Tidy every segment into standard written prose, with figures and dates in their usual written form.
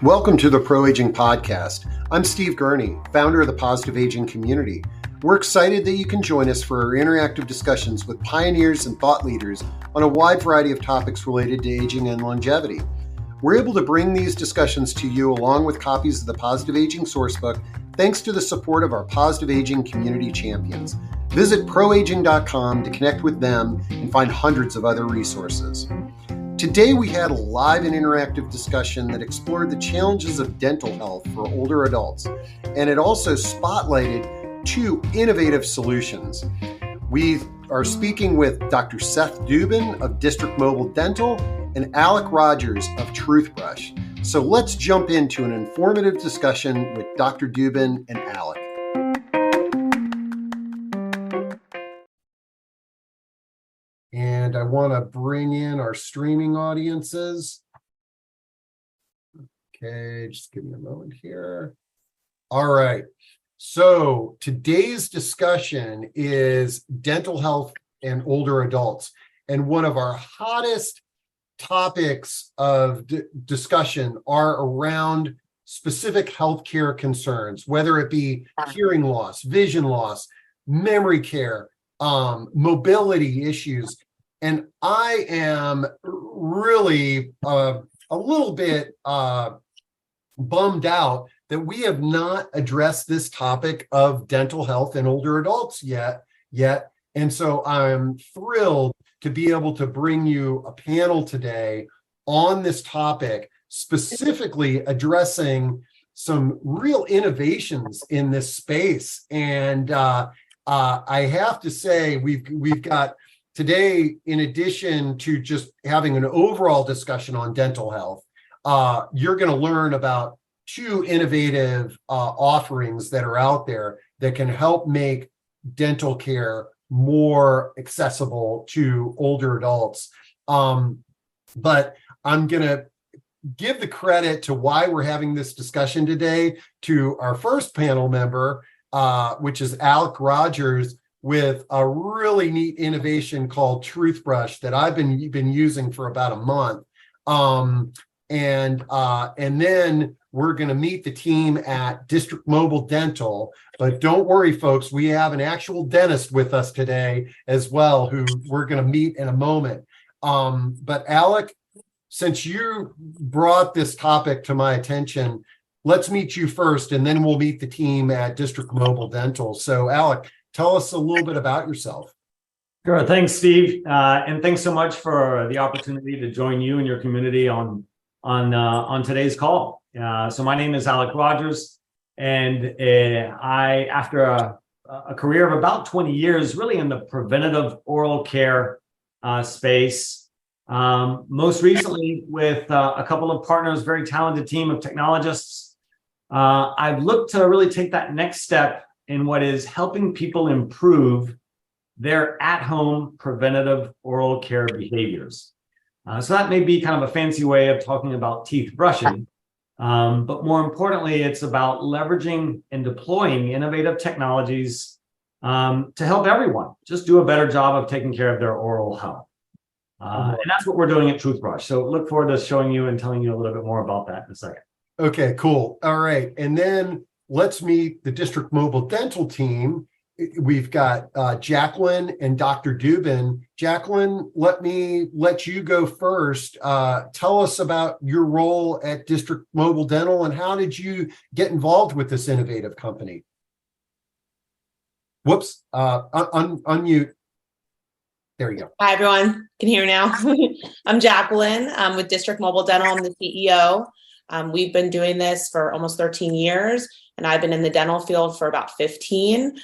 Welcome to the Pro Aging Podcast. I'm Steve Gurney, founder of the Positive Aging community. We're excited that you can join us for our interactive discussions with pioneers and thought leaders on a wide variety of topics related to aging and longevity. We're able to bring these discussions to you along with copies of the Positive Aging Sourcebook thanks to the support of our Positive Aging community champions. Visit proaging.com to connect with them and find hundreds of other resources. Today we had a live and interactive discussion that explored the challenges of dental health for older adults, and it also spotlighted two innovative solutions. We are speaking with Dr. Seth Dubin of District Mobile Dental and Alec Rogers of Truthbrush. So let's jump into an informative discussion with Dr. Dubin and Alec. And I want to bring in our streaming audiences. Okay, just give me a moment here. All right. So today's discussion is dental health and older adults. And one of our hottest topics of discussion are around specific healthcare concerns, whether it be hearing loss, vision loss, memory care, mobility issues. And I am really a little bit bummed out that we have not addressed this topic of dental health in older adults yet. And so I'm thrilled to be able to bring you a panel today on this topic, specifically addressing some real innovations in this space. And I have to say, we've got today, in addition to just having an overall discussion on dental health, you're going to learn about two innovative offerings that are out there that can help make dental care more accessible to older adults. But I'm going to give the credit to why we're having this discussion today to our first panel member, which is Alec Rogers, with a really neat innovation called Truthbrush that I've been using for about a month. And then we're going to meet the team at District Mobile Dental. But don't worry, folks, we have an actual dentist with us today as well, who we're going to meet in a moment. But Alec, since you brought this topic to my attention, let's meet you first, and then we'll meet the team at District Mobile Dental. So Alec, tell us a little bit about yourself. Sure. Thanks, Steve. And thanks so much for the opportunity to join you and your community on today's call. So my name is Alec Rogers, and I, after a career of about 20 years, really in the preventative oral care space, most recently with a couple of partners, very talented team of technologists, I've looked to really take that next step in what is helping people improve their at-home preventative oral care behaviors. So that may be kind of a fancy way of talking about teeth brushing, but more importantly, it's about leveraging and deploying innovative technologies to help everyone just do a better job of taking care of their oral health. And that's what we're doing at Truthbrush. So look forward to showing you and telling you a little bit more about that in a second. Okay, cool. All right. And then let's meet the District Mobile Dental team. We've got Jacqueline and Dr. Dubin. Jacqueline, let you go first. Tell us about your role at District Mobile Dental and how did you get involved with this innovative company? Whoops, unmute. There you go. Hi, everyone. Can you hear me now? I'm Jacqueline. I'm with District Mobile Dental. I'm the CEO. We've been doing this for almost 13 years, and I've been in the dental field for about 15.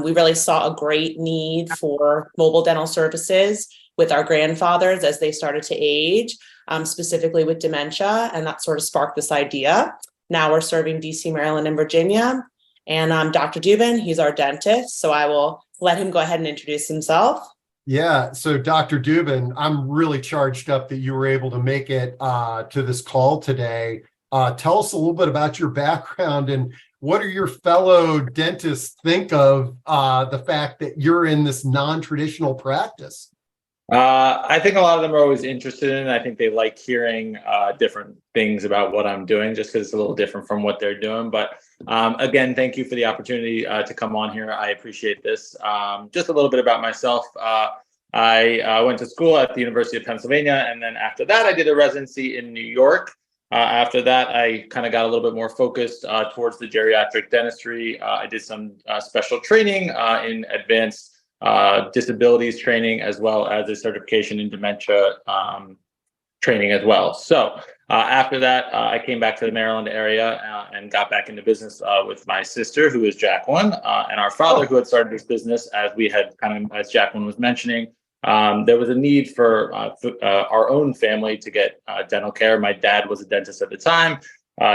We really saw a great need for mobile dental services with our grandfathers as they started to age, specifically with dementia, and that sort of sparked this idea. Now we're serving DC, Maryland, and Virginia, and Dr. Dubin, he's our dentist, so I will let him go ahead and introduce himself. Yeah, so Dr. Dubin, I'm really charged up that you were able to make it to this call today. Tell us a little bit about your background and what do your fellow dentists think of the fact that you're in this non-traditional practice? I think a lot of them are always interested in it. I think they like hearing different things about what I'm doing, just because it's a little different from what they're doing. But again, thank you for the opportunity to come on here. I appreciate this. Just a little bit about myself. I went to school at the University of Pennsylvania, and then after that, I did a residency in New York. After that, I kind of got a little bit more focused towards the geriatric dentistry. I did some special training in advanced disabilities training, as well as a certification in dementia training as well. So after that, I came back to the Maryland area and got back into business with my sister, who is Jacqueline, and our father, who had started this business, as we had as Jacqueline was mentioning. There was a need for our own family to get dental care. My dad was a dentist at the time.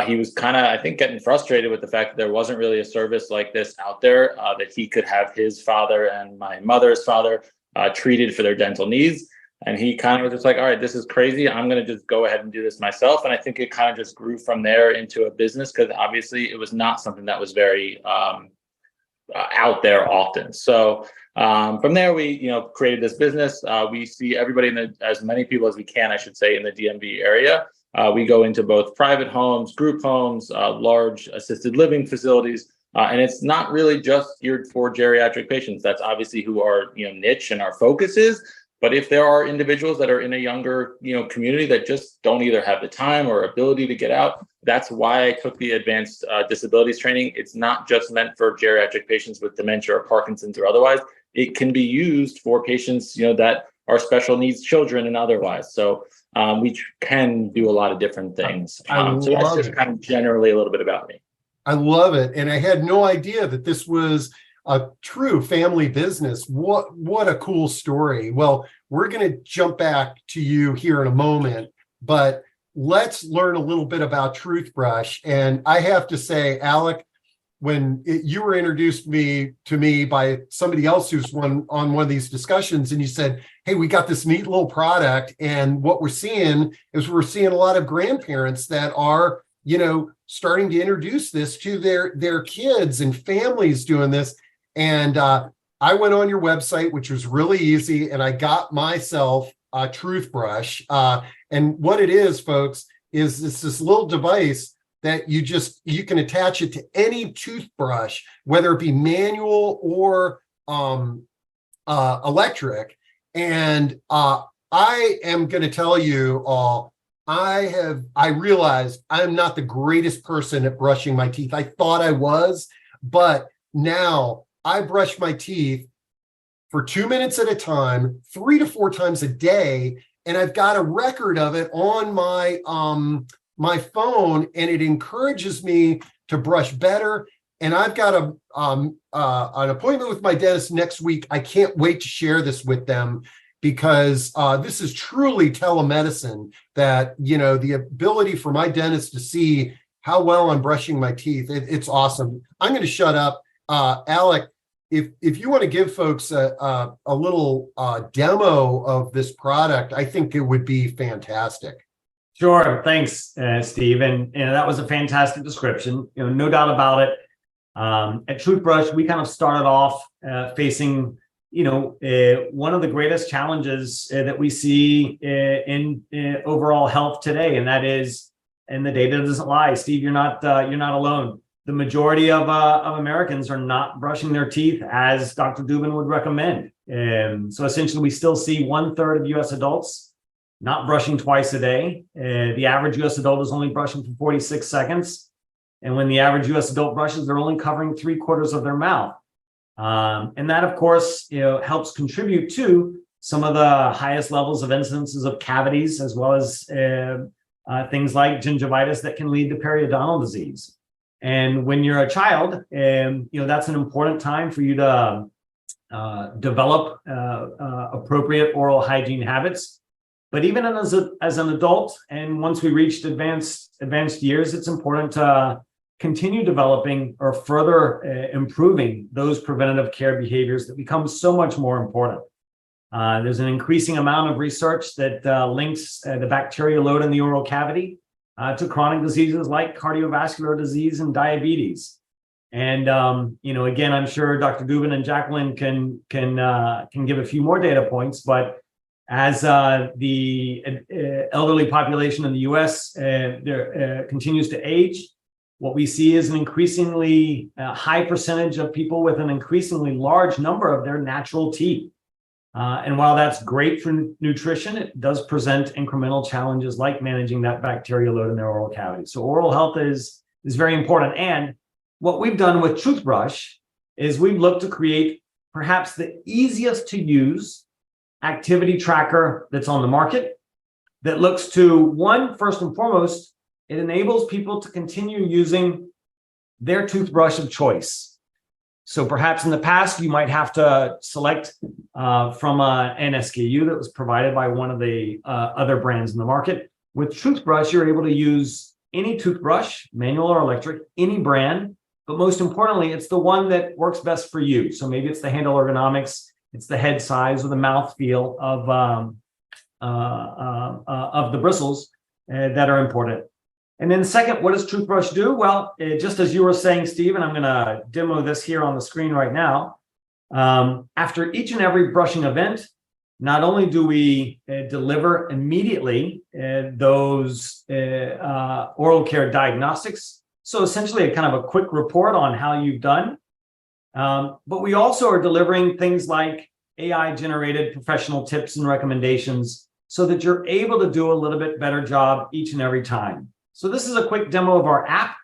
He was kind of, I think, getting frustrated with the fact that there wasn't really a service like this out there, that he could have his father and my mother's father treated for their dental needs. And he kind of was just like, all right, this is crazy. I'm going to just go ahead and do this myself. And I think it kind of just grew from there into a business, because obviously it was not something that was very out there often. So from there, we created this business. We see everybody as many people as we can, I should say, in the DMV area. We go into both private homes, group homes, large assisted living facilities, and it's not really just geared for geriatric patients. That's obviously who our niche and our focus is. But if there are individuals that are in a younger community that just don't either have the time or ability to get out, that's why I took the advanced disabilities training. It's not just meant for geriatric patients with dementia or Parkinson's or otherwise. It can be used for patients that are special needs children and otherwise. So we can do a lot of different things. So that's just kind of generally a little bit about me. I love it. And I had no idea that this was a true family business. What a cool story. Well, we're going to jump back to you here in a moment, but let's learn a little bit about Truthbrush. And I have to say, Alec, when you were introduced to me by somebody else who's on one of these discussions, and you said, hey, we got this neat little product, and what we're seeing a lot of grandparents that are starting to introduce this to their kids and families doing this. And I went on your website, which was really easy, and I got myself a Truthbrush. And what it is, folks, is this little device that you can attach it to any toothbrush, whether it be manual or electric. And I am going to tell you all, I realized I'm not the greatest person at brushing my teeth. I thought I was, but now I brush my teeth for 2 minutes at a time, 3 to 4 times a day. And I've got a record of it on my phone, and it encourages me to brush better. And I've got an appointment with my dentist next week. I can't wait to share this with them, because this is truly telemedicine, that, the ability for my dentist to see how well I'm brushing my teeth. It's awesome. I'm going to shut up. Alec, if you want to give folks a little demo of this product, I think it would be fantastic. Sure. Thanks, Steve. And that was a fantastic description. No doubt about it. At Truthbrush, we kind of started off facing, one of the greatest challenges that we see in overall health today, and that is, and the data doesn't lie, Steve, you're not alone. The majority of Americans are not brushing their teeth as Dr. Dubin would recommend. So essentially, we still see 1/3 of U.S. adults not brushing twice a day. The average U.S. adult is only brushing for 46 seconds. And when the average U.S. adult brushes, they're only covering 3/4 of their mouth. And that, of course, helps contribute to some of the highest levels of incidences of cavities, as well as things like gingivitis that can lead to periodontal disease. And when you're a child, that's an important time for you to develop appropriate oral hygiene habits. But even as an adult, and once we reached advanced years, it's important to continue developing or further improving those preventative care behaviors that become so much more important. There's an increasing amount of research that links the bacterial load in the oral cavity to chronic diseases like cardiovascular disease and diabetes. And again, I'm sure Dr. Dubin and Jacqueline can give a few more data points, but As the elderly population in the U.S. Continues to age, what we see is an increasingly high percentage of people with an increasingly large number of their natural teeth. And while that's great for nutrition, it does present incremental challenges like managing that bacterial load in their oral cavity. So oral health is very important. And what we've done with Truthbrush is we've looked to create perhaps the easiest to use activity tracker that's on the market that looks to, one, first and foremost, it enables people to continue using their toothbrush of choice. So perhaps in the past, you might have to select from an SKU that was provided by one of the other brands in the market. With Truthbrush, you're able to use any toothbrush, manual or electric, any brand, but most importantly, it's the one that works best for you. So maybe it's the handle ergonomics, it's the head size or the mouth feel of the bristles that are important. And then second, what does Truthbrush do? Well, just as you were saying, Steve, and I'm going to demo this here on the screen right now. After each and every brushing event, not only do we deliver immediately those oral care diagnostics, so essentially a kind of a quick report on how you've done, but we also are delivering things like AI-generated professional tips and recommendations so that you're able to do a little bit better job each and every time. So this is a quick demo of our app.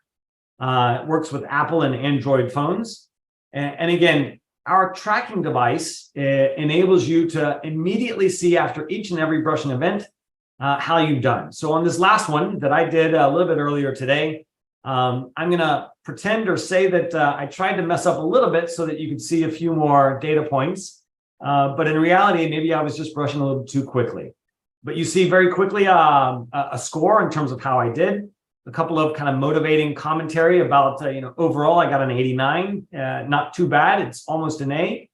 It works with Apple and Android phones. And again, our tracking device enables you to immediately see after each and every brushing event how you've done. So on this last one that I did a little bit earlier today, I'm going to pretend or say that I tried to mess up a little bit so that you could see a few more data points. But in reality, maybe I was just brushing a little too quickly. But you see very quickly a score in terms of how I did. A couple of kind of motivating commentary about, overall, I got an 89. Not too bad. It's almost an A.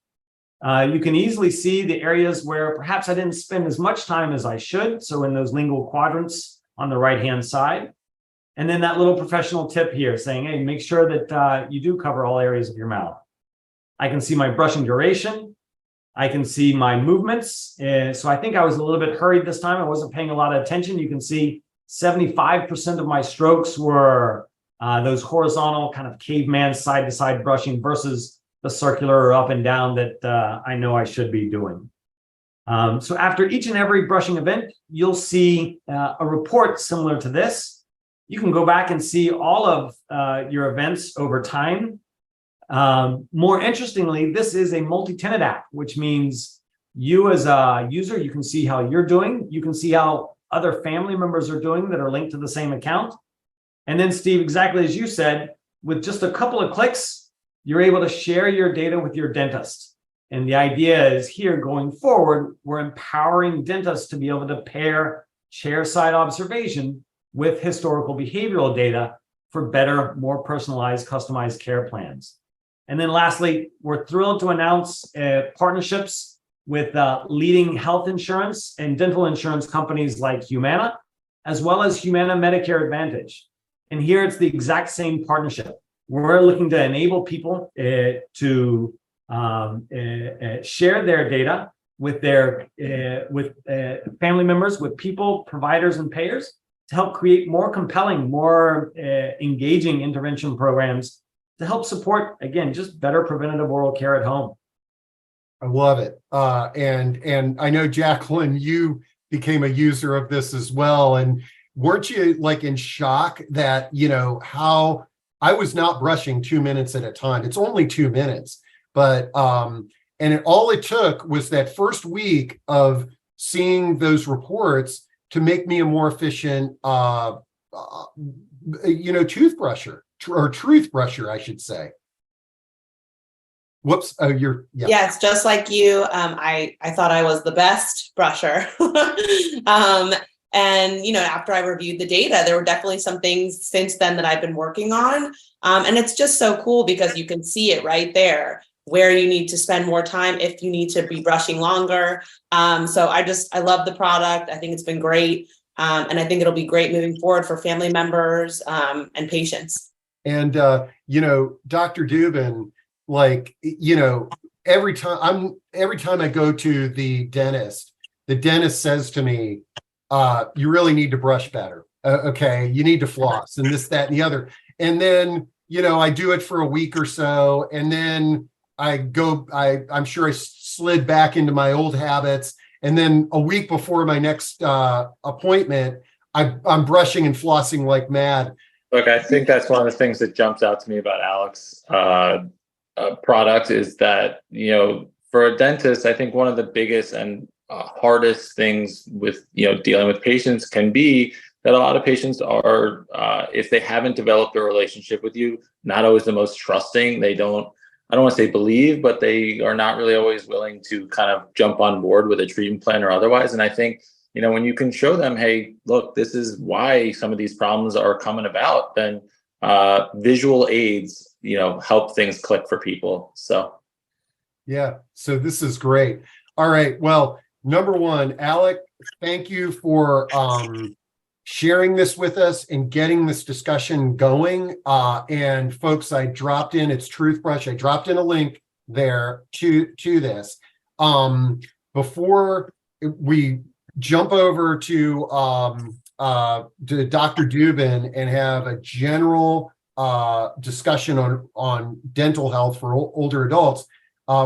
You can easily see the areas where perhaps I didn't spend as much time as I should. So in those lingual quadrants on the right-hand side. And then that little professional tip here saying, hey, make sure that you do cover all areas of your mouth. I can see my brushing duration. I can see my movements. So I think I was a little bit hurried this time. I wasn't paying a lot of attention. You can see 75% of my strokes were those horizontal kind of caveman side-to-side brushing versus the circular or up and down that I know I should be doing. So after each and every brushing event, you'll see a report similar to this. You can go back and see all of your events over time. More interestingly, this is a multi-tenant app, which means you as a user, you can see how you're doing. You can see how other family members are doing that are linked to the same account. And then, Steve, exactly as you said, with just a couple of clicks, you're able to share your data with your dentist. And the idea is here going forward, we're empowering dentists to be able to pair chair-side observation with historical behavioral data for better, more personalized, customized care plans. And then lastly, we're thrilled to announce partnerships with leading health insurance and dental insurance companies like Humana, as well as Humana Medicare Advantage. And here it's the exact same partnership. We're looking to enable people to share their data with their family members, with people, providers, and payers to help create more compelling, more engaging intervention programs to help support, again, just better preventative oral care at home. I love it. And I know, Jacqueline, you became a user of this as well. And weren't you like in shock that, how I was not brushing 2 minutes at a time? It's only 2 minutes, but all it took was that first week of seeing those reports to make me a more efficient, toothbrusher or truthbrusher, I should say. Whoops. Oh, yeah. Yes, just like you, I thought I was the best brusher. And, after I reviewed the data, there were definitely some things since then that I've been working on. And it's just so cool because you can see it right there, where you need to spend more time if you need to be brushing longer. So I love the product. I think it's been great. And I think it'll be great moving forward for family members and patients. And, Dr. Dubin, every time I go to the dentist, the dentist says to me, you really need to brush better. Okay, you need to floss and this, that, and the other. And then, I do it for a week or so. And then I'm sure I slid back into my old habits. And then a week before my next appointment, I'm brushing and flossing like mad. Look, I think that's one of the things that jumps out to me about Alec's product is that, for a dentist, I think one of the biggest and hardest things with, dealing with patients can be that a lot of patients are, if they haven't developed a relationship with you, not always the most trusting. I don't want to say believe, but they are not really always willing to kind of jump on board with a treatment plan or otherwise. And I think, when you can show them, hey, look, this is why some of these problems are coming about, then visual aids, help things click for people. So. Yeah. So this is great. All right. Well, number one, Alec, thank you for sharing this with us and getting this discussion going. And folks, I dropped in, it's Truthbrush. I dropped in a link there to this. Before we jump over to Dr. Dubin and have a general discussion on dental health for older adults,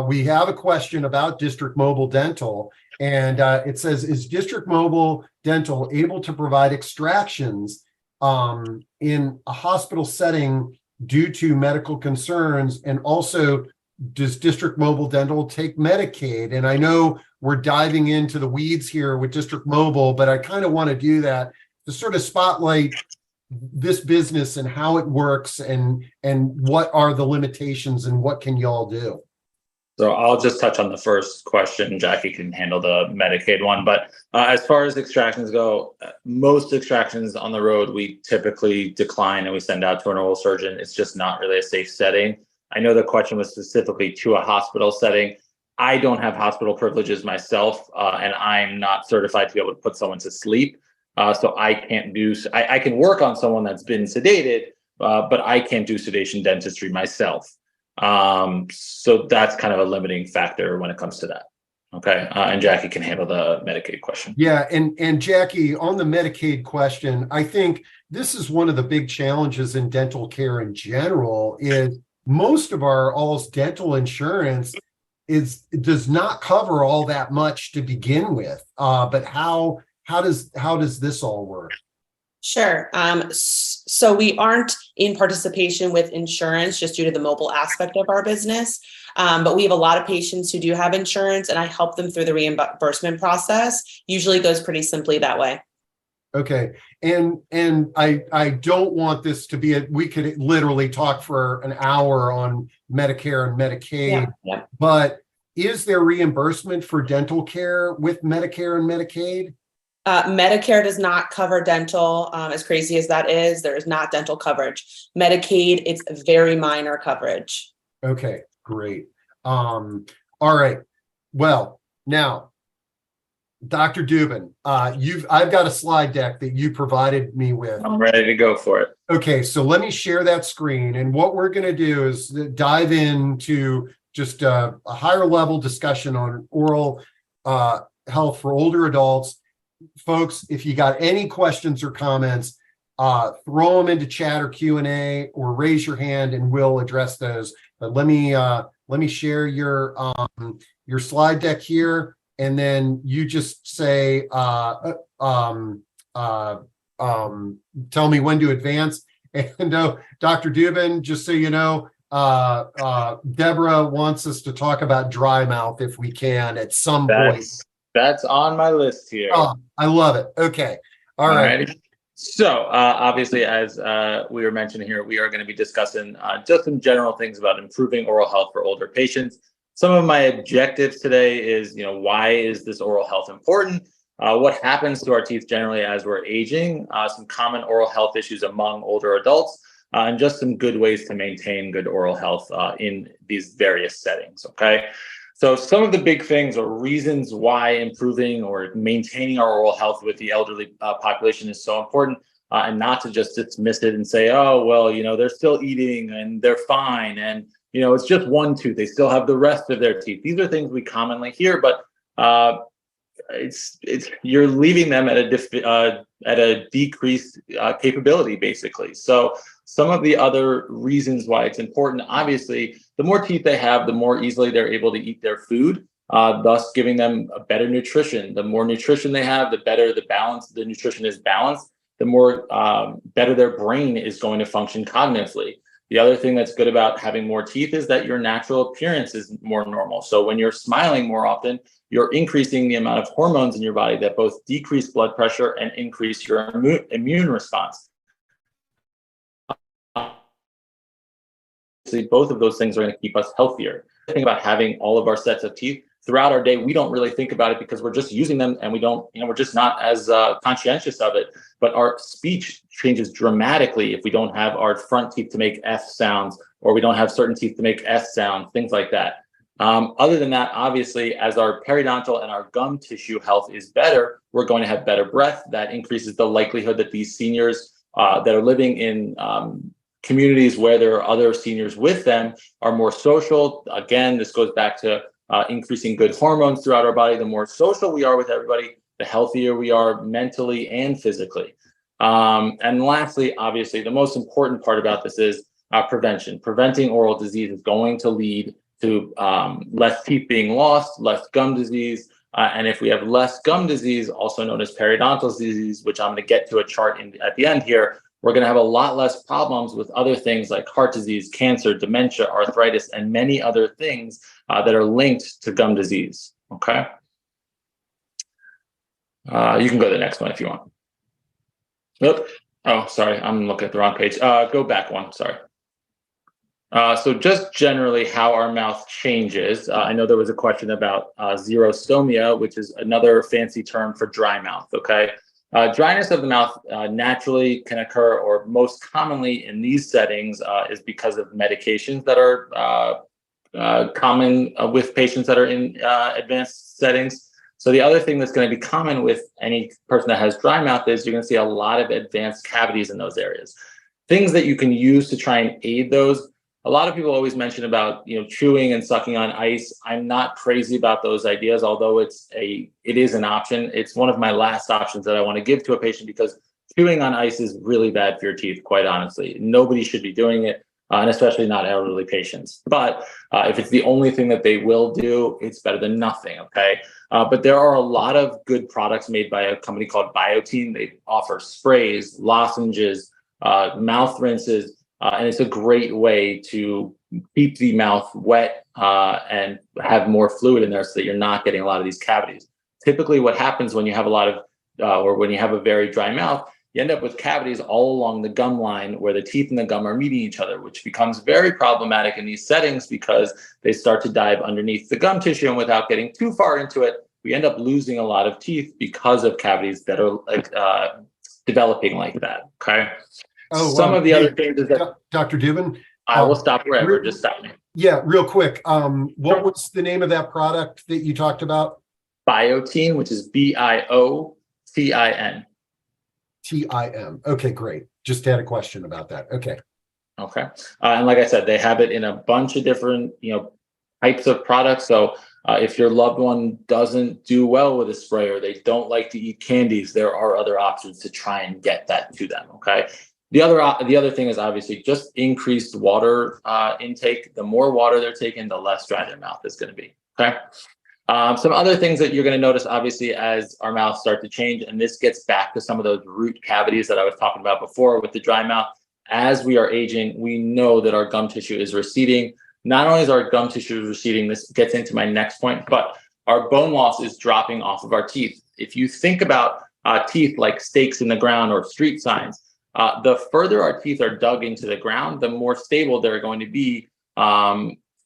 we have a question about District Mobile Dental. And it says, is District Mobile Dental able to provide extractions in a hospital setting due to medical concerns? And also, does District Mobile Dental take Medicaid? And I know we're diving into the weeds here with District Mobile, but I kind of want to do that to sort of spotlight this business and how it works and what are the limitations and what can y'all do? So I'll just touch on the first question. Jackie can handle the Medicaid one. But as far as extractions go, most extractions on the road, we typically decline and we send out to an oral surgeon. It's just not really a safe setting. I know the question was specifically to a hospital setting. I don't have hospital privileges myself, and I'm not certified to be able to put someone to sleep. So I can't I can work on someone that's been sedated, but I can't do sedation dentistry myself. So that's kind of a limiting factor when it comes to that. Okay. And Jackie can handle the Medicaid question. Yeah. And Jackie, on the Medicaid question, I think this is one of the big challenges in dental care in general is most of our all's dental insurance does not cover all that much to begin with. But how does this all work? Sure. So we aren't in participation with insurance just due to the mobile aspect of our business. But we have a lot of patients who do have insurance, and I help them through the reimbursement process. Usually goes pretty simply that way. Okay. And I don't want this to be we could literally talk for an hour on Medicare and Medicaid, Yeah. But is there reimbursement for dental care with Medicare and Medicaid? Medicare does not cover dental. As crazy as that is, there is not dental coverage. Medicaid, it's very minor coverage. Okay, great. All right. Well, now, Dr. Dubin, I've got a slide deck that you provided me with. I'm ready to go for it. Okay, so let me share that screen. And what we're going to do is dive into just a higher level discussion on oral health for older adults. Folks, if you got any questions or comments, throw them into chat or Q&A or raise your hand and we'll address those. But let me share your slide deck here, and then you just say tell me when to advance. And Dr. Dubin, just so you know, Deborah wants us to talk about dry mouth if we can at some point. That's on my list here. Oh, I love it. Okay. All right. So obviously, as we were mentioning here, we are going to be discussing just some general things about improving oral health for older patients. Some of my objectives today is, why is this oral health important? What happens to our teeth generally as we're aging? Some common oral health issues among older adults, and just some good ways to maintain good oral health in these various settings. Okay. So some of the big things or reasons why improving or maintaining our oral health with the elderly population is so important, and not to just dismiss it and say, oh, well, they're still eating and they're fine. And, it's just one tooth. They still have the rest of their teeth. These are things we commonly hear, but it's you're leaving them at a decreased capability, basically. So some of the other reasons why it's important, obviously, the more teeth they have, the more easily they're able to eat their food, thus giving them a better nutrition. The more nutrition they have, the better the nutrition is balanced, the more better their brain is going to function cognitively. The other thing that's good about having more teeth is that your natural appearance is more normal. So when you're smiling more often, you're increasing the amount of hormones in your body that both decrease blood pressure and increase your immune response. Both of those things are going to keep us healthier. The thing about having all of our sets of teeth throughout our day, we don't really think about it because we're just using them and we're just not as conscientious of it. But our speech changes dramatically if we don't have our front teeth to make F sounds, or we don't have certain teeth to make S sounds, things like that. Other than that, obviously, as our periodontal and our gum tissue health is better, we're going to have better breath. That increases the likelihood that these seniors that are living in communities where there are other seniors with them are more social. Again, this goes back to increasing good hormones throughout our body. The more social we are with everybody, the healthier we are mentally and physically. And lastly, obviously, the most important part about this is prevention. Preventing oral disease is going to lead to less teeth being lost, less gum disease. And if we have less gum disease, also known as periodontal disease, which I'm going to get to a chart at the end here, we're going to have a lot less problems with other things like heart disease, cancer, dementia, arthritis, and many other things that are linked to gum disease. Okay. You can go to the next one if you want. Nope. Oh, sorry. I'm looking at the wrong page. Go back one. Sorry. So just generally how our mouth changes. I know there was a question about xerostomia, which is another fancy term for dry mouth. Okay. Dryness of the mouth naturally can occur, or most commonly in these settings is because of medications that are common with patients that are in advanced settings. So the other thing that's going to be common with any person that has dry mouth is you're going to see a lot of advanced cavities in those areas. Things that you can use to try and aid those. A lot of people always mention about, chewing and sucking on ice. I'm not crazy about those ideas, although it is an option. It's one of my last options that I want to give to a patient because chewing on ice is really bad for your teeth, quite honestly. Nobody should be doing it, and especially not elderly patients. But if it's the only thing that they will do, it's better than nothing, okay? But there are a lot of good products made by a company called Biotene. They offer sprays, lozenges, mouth rinses, and it's a great way to keep the mouth wet and have more fluid in there so that you're not getting a lot of these cavities. Typically what happens when you have a lot of, or when you have a very dry mouth, you end up with cavities all along the gum line where the teeth and the gum are meeting each other, which becomes very problematic in these settings because they start to dive underneath the gum tissue, and without getting too far into it, we end up losing a lot of teeth because of cavities that are developing like that, okay? Some of the other things is that Dr. Dubin, I will stop wherever. Just stop me. Yeah, real quick. What was the name of that product that you talked about? Biotene, which is BIOTIN. TIM. Okay, great. Just had a question about that. Okay. Okay. And like I said, they have it in a bunch of different, types of products. So if your loved one doesn't do well with a sprayer, they don't like to eat candies, there are other options to try and get that to them. Okay. The other thing is obviously just increased water intake. The more water they're taking, the less dry their mouth is going to be. Okay. Some other things that you're going to notice, obviously, as our mouths start to change, and this gets back to some of those root cavities that I was talking about before with the dry mouth. As we are aging, we know that our gum tissue is receding. Not only is our gum tissue receding, this gets into my next point, but our bone loss is dropping off of our teeth. If you think about teeth like stakes in the ground or street signs, the further our teeth are dug into the ground, the more stable they're going to be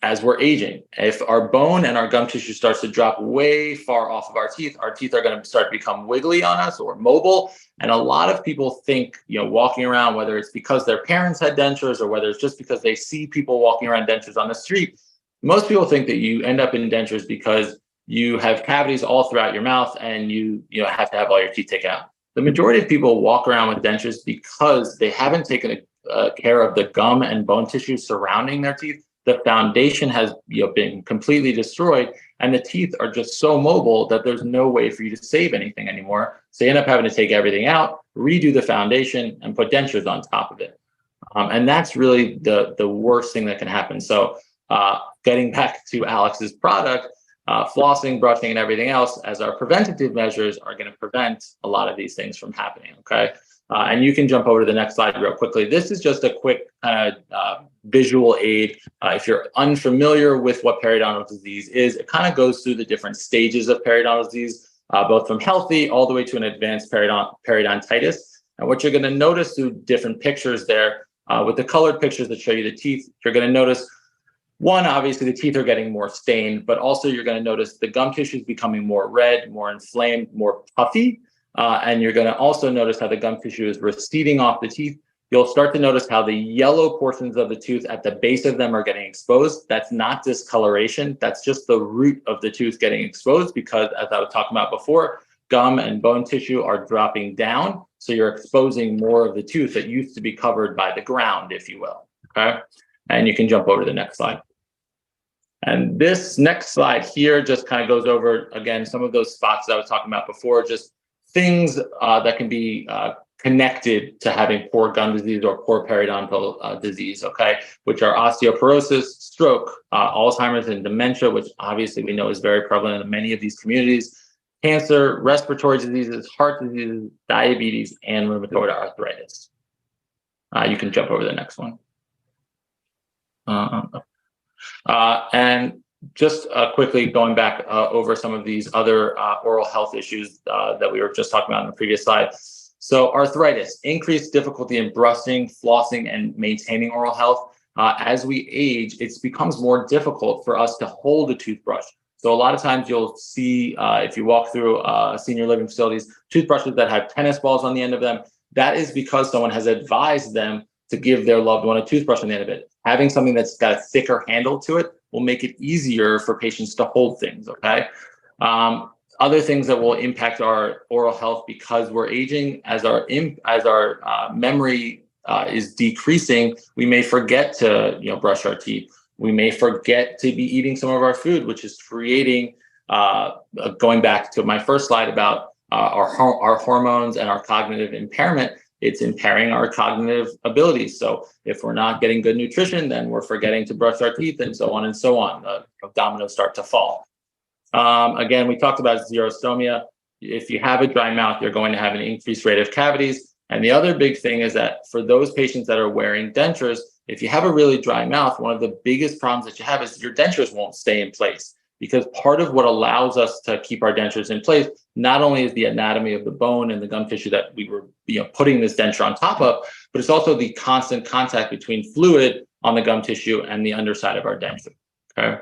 as we're aging. If our bone and our gum tissue starts to drop way far off of our teeth are going to start to become wiggly on us or mobile. And a lot of people think, walking around, whether it's because their parents had dentures or whether it's just because they see people walking around dentures on the street, most people think that you end up in dentures because you have cavities all throughout your mouth and you have to have all your teeth taken out. The majority of people walk around with dentures because they haven't taken care of the gum and bone tissue surrounding their teeth the foundation has been completely destroyed, and the teeth are just so mobile that there's no way for you to save anything anymore. So you end up having to take everything out, redo the foundation, and put dentures on top of it. And that's really the worst thing that can happen. So getting back to Alex's product, flossing, brushing, and everything else as our preventative measures are going to prevent a lot of these things from happening, okay? And you can jump over to the next slide real quickly. This is just a quick visual aid. If you're unfamiliar with what periodontal disease is, it kind of goes through the different stages of periodontal disease, both from healthy all the way to an advanced periodontitis. And what you're going to notice through different pictures there, with the colored pictures that show you the teeth, you're going to notice, one, obviously the teeth are getting more stained, but also you're going to notice the gum tissue is becoming more red, more inflamed, more puffy. And you're going to also notice how the gum tissue is receding off the teeth. You'll start to notice how the yellow portions of the tooth at the base of them are getting exposed. That's not discoloration. That's just the root of the tooth getting exposed because, as I was talking about before, gum and bone tissue are dropping down. So you're exposing more of the tooth that used to be covered by the ground, if you will. Okay. And you can jump over to the next slide. And this next slide here just kind of goes over, again, some of those spots that I was talking about before, just things that can be connected to having poor gum disease or poor periodontal disease, okay, which are osteoporosis, stroke, Alzheimer's, and dementia, which obviously we know is very prevalent in many of these communities, cancer, respiratory diseases, heart diseases, diabetes, and rheumatoid arthritis. You can jump over the next one. And just quickly going back over some of these other oral health issues that we were just talking about in the previous slide. So arthritis, increased difficulty in brushing, flossing, and maintaining oral health. As we age, it becomes more difficult for us to hold a toothbrush. So a lot of times you'll see, if you walk through senior living facilities, toothbrushes that have tennis balls on the end of them. That is because someone has advised them to give their loved one a toothbrush on the end of it. Having something that's got a thicker handle to it will make it easier for patients to hold things, okay? Other things that will impact our oral health because we're aging, as our memory is decreasing, we may forget to brush our teeth. We may forget to be eating some of our food, which is creating, going back to my first slide about our hormones and our cognitive impairment, it's impairing our cognitive abilities. So if we're not getting good nutrition, then we're forgetting to brush our teeth and so on and so on. The dominoes start to fall. Again, we talked about xerostomia. If you have a dry mouth, you're going to have an increased rate of cavities. And the other big thing is that for those patients that are wearing dentures, if you have a really dry mouth, one of the biggest problems that you have is your dentures won't stay in place. Because part of what allows us to keep our dentures in place, not only is the anatomy of the bone and the gum tissue that we were putting this denture on top of, but it's also the constant contact between fluid on the gum tissue and the underside of our denture, okay?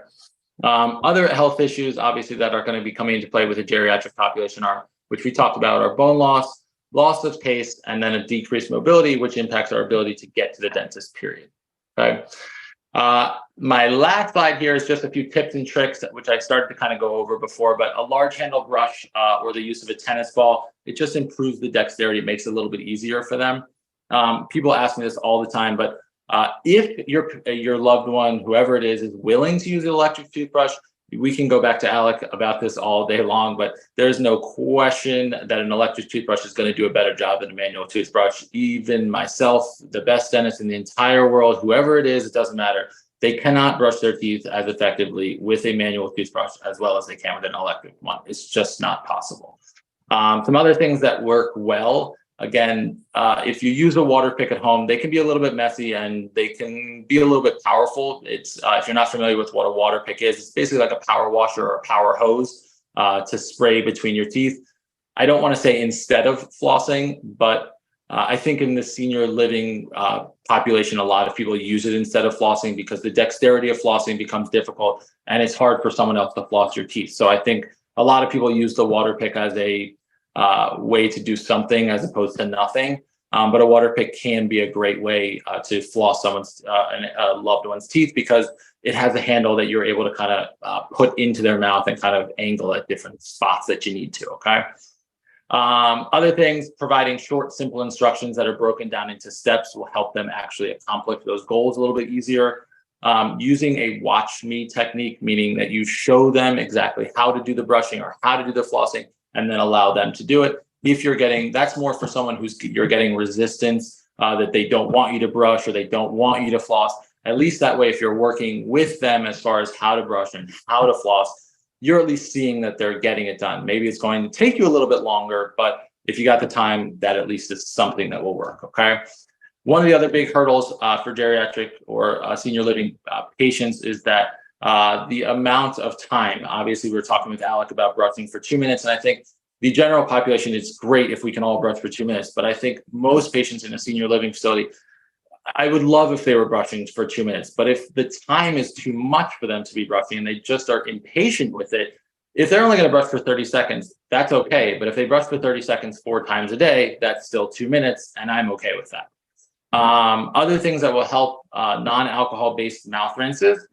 Other health issues, obviously, that are going to be coming into play with the geriatric population are, which we talked about, are bone loss, loss of taste, and then a decreased mobility, which impacts our ability to get to the dentist, period, okay? My last slide here is just a few tips and tricks, which I started to kind of go over before, but a large handle brush or the use of a tennis ball, it just improves the dexterity. It makes it a little bit easier for them. People ask me this all the time, but if your loved one, whoever it is willing to use an electric toothbrush, we can go back to Alec about this all day long, but there's no question that an electric toothbrush is going to do a better job than a manual toothbrush. Even myself, the best dentist in the entire world, whoever it is, it doesn't matter. They cannot brush their teeth as effectively with a manual toothbrush as well as they can with an electric one. It's just not possible. Some other things that work well, again, if you use a water pick at home, they can be a little bit messy and they can be a little bit powerful. It's if you're not familiar with what a water pick is, it's basically like a power washer or a power hose to spray between your teeth. I don't want to say instead of flossing, but I think in the senior living population, a lot of people use it instead of flossing because the dexterity of flossing becomes difficult and it's hard for someone else to floss your teeth. So I think a lot of people use the water pick as a way to do something as opposed to nothing. But a water pick can be a great way to floss someone's loved one's teeth because it has a handle that you're able to kind of put into their mouth and kind of angle at different spots that you need to, okay? Other things, providing short, simple instructions that are broken down into steps will help them actually accomplish those goals a little bit easier. using a watch me technique, meaning that you show them exactly how to do the brushing or how to do the flossing, and then allow them to do it. If you're getting, that's more for someone you're getting resistance, that they don't want you to brush or they don't want you to floss. At least that way, if you're working with them as far as how to brush and how to floss, you're at least seeing that they're getting it done. Maybe it's going to take you a little bit longer, but if you got the time, that at least is something that will work, okay? One of the other big hurdles for geriatric or senior living patients is that the amount of time. Obviously, we were talking with Alec about brushing for 2 minutes, and I think the general population, it's great if we can all brush for 2 minutes, but I think most patients in a senior living facility, I would love if they were brushing for 2 minutes, but if the time is too much for them to be brushing and they just are impatient with it, if they're only going to brush for 30 seconds, that's okay. But if they brush for 30 seconds 4 times a day, that's still 2 minutes, and I'm okay with that. Other things that will help non-alcohol based mouth rinses.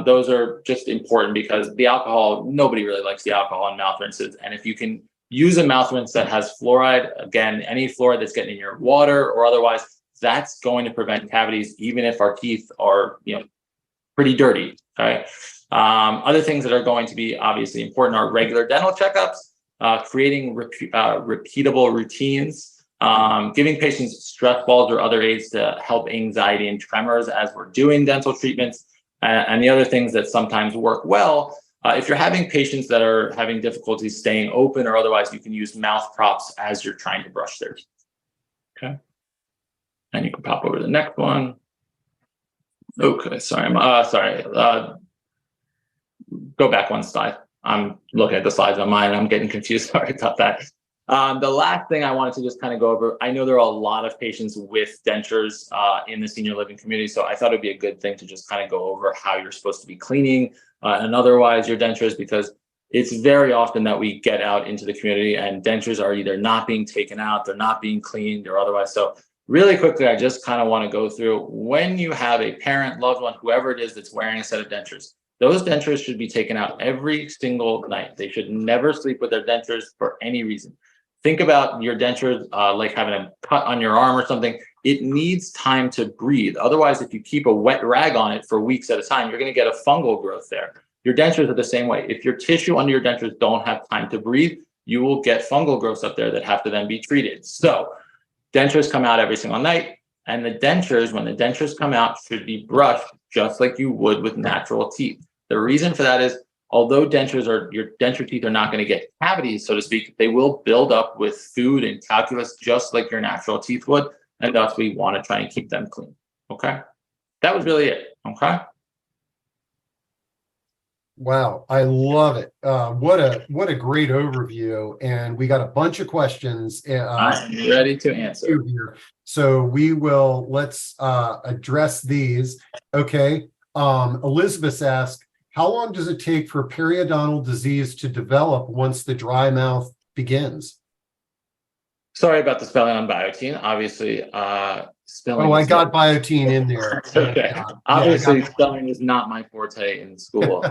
Those are just important because the alcohol, nobody really likes the alcohol in mouth rinses. And if you can use a mouth rinse that has fluoride, again, any fluoride that's getting in your water or otherwise, that's going to prevent cavities, even if our teeth are, pretty dirty. Okay. Other things that are going to be obviously important are regular dental checkups, creating repeatable routines, giving patients stress balls or other aids to help anxiety and tremors as we're doing dental treatments, and the other things that sometimes work well. If you're having patients that are having difficulty staying open or otherwise, you can use mouth props as you're trying to brush their teeth. Okay. And you can pop over to the next one. Okay, sorry. Go back one slide. I'm looking at the slides on mine. I'm getting confused. Sorry about that. The last thing I wanted to just kind of go over, I know there are a lot of patients with dentures in the senior living community, so I thought it'd be a good thing to just kind of go over how you're supposed to be cleaning and otherwise your dentures, because it's very often that we get out into the community and dentures are either not being taken out, they're not being cleaned or otherwise. So really quickly, I just kind of want to go through when you have a parent, loved one, whoever it is that's wearing a set of dentures, those dentures should be taken out every single night. They should never sleep with their dentures for any reason. Think about your dentures like having a cut on your arm or something. It needs time to breathe. Otherwise, if you keep a wet rag on it for weeks at a time, you're going to get a fungal growth there. Your dentures are the same way. If your tissue under your dentures don't have time to breathe, you will get fungal growths up there that have to then be treated. So dentures come out every single night, and the dentures, when the dentures come out, should be brushed just like you would with natural teeth. The reason for that is, although your denture teeth are not going to get cavities, so to speak, they will build up with food and calculus just like your natural teeth would, and thus we want to try and keep them clean. Okay, that was really it. Okay. Wow, I love it. What a great overview, and we got a bunch of questions. I'm ready to answer here, so let's address these. Okay, Elizabeth asked, how long does it take for periodontal disease to develop once the dry mouth begins? Sorry about the spelling on biotine. Obviously, spelling. Oh, I got biotine in there. Okay. Obviously, spelling is not my forte in school.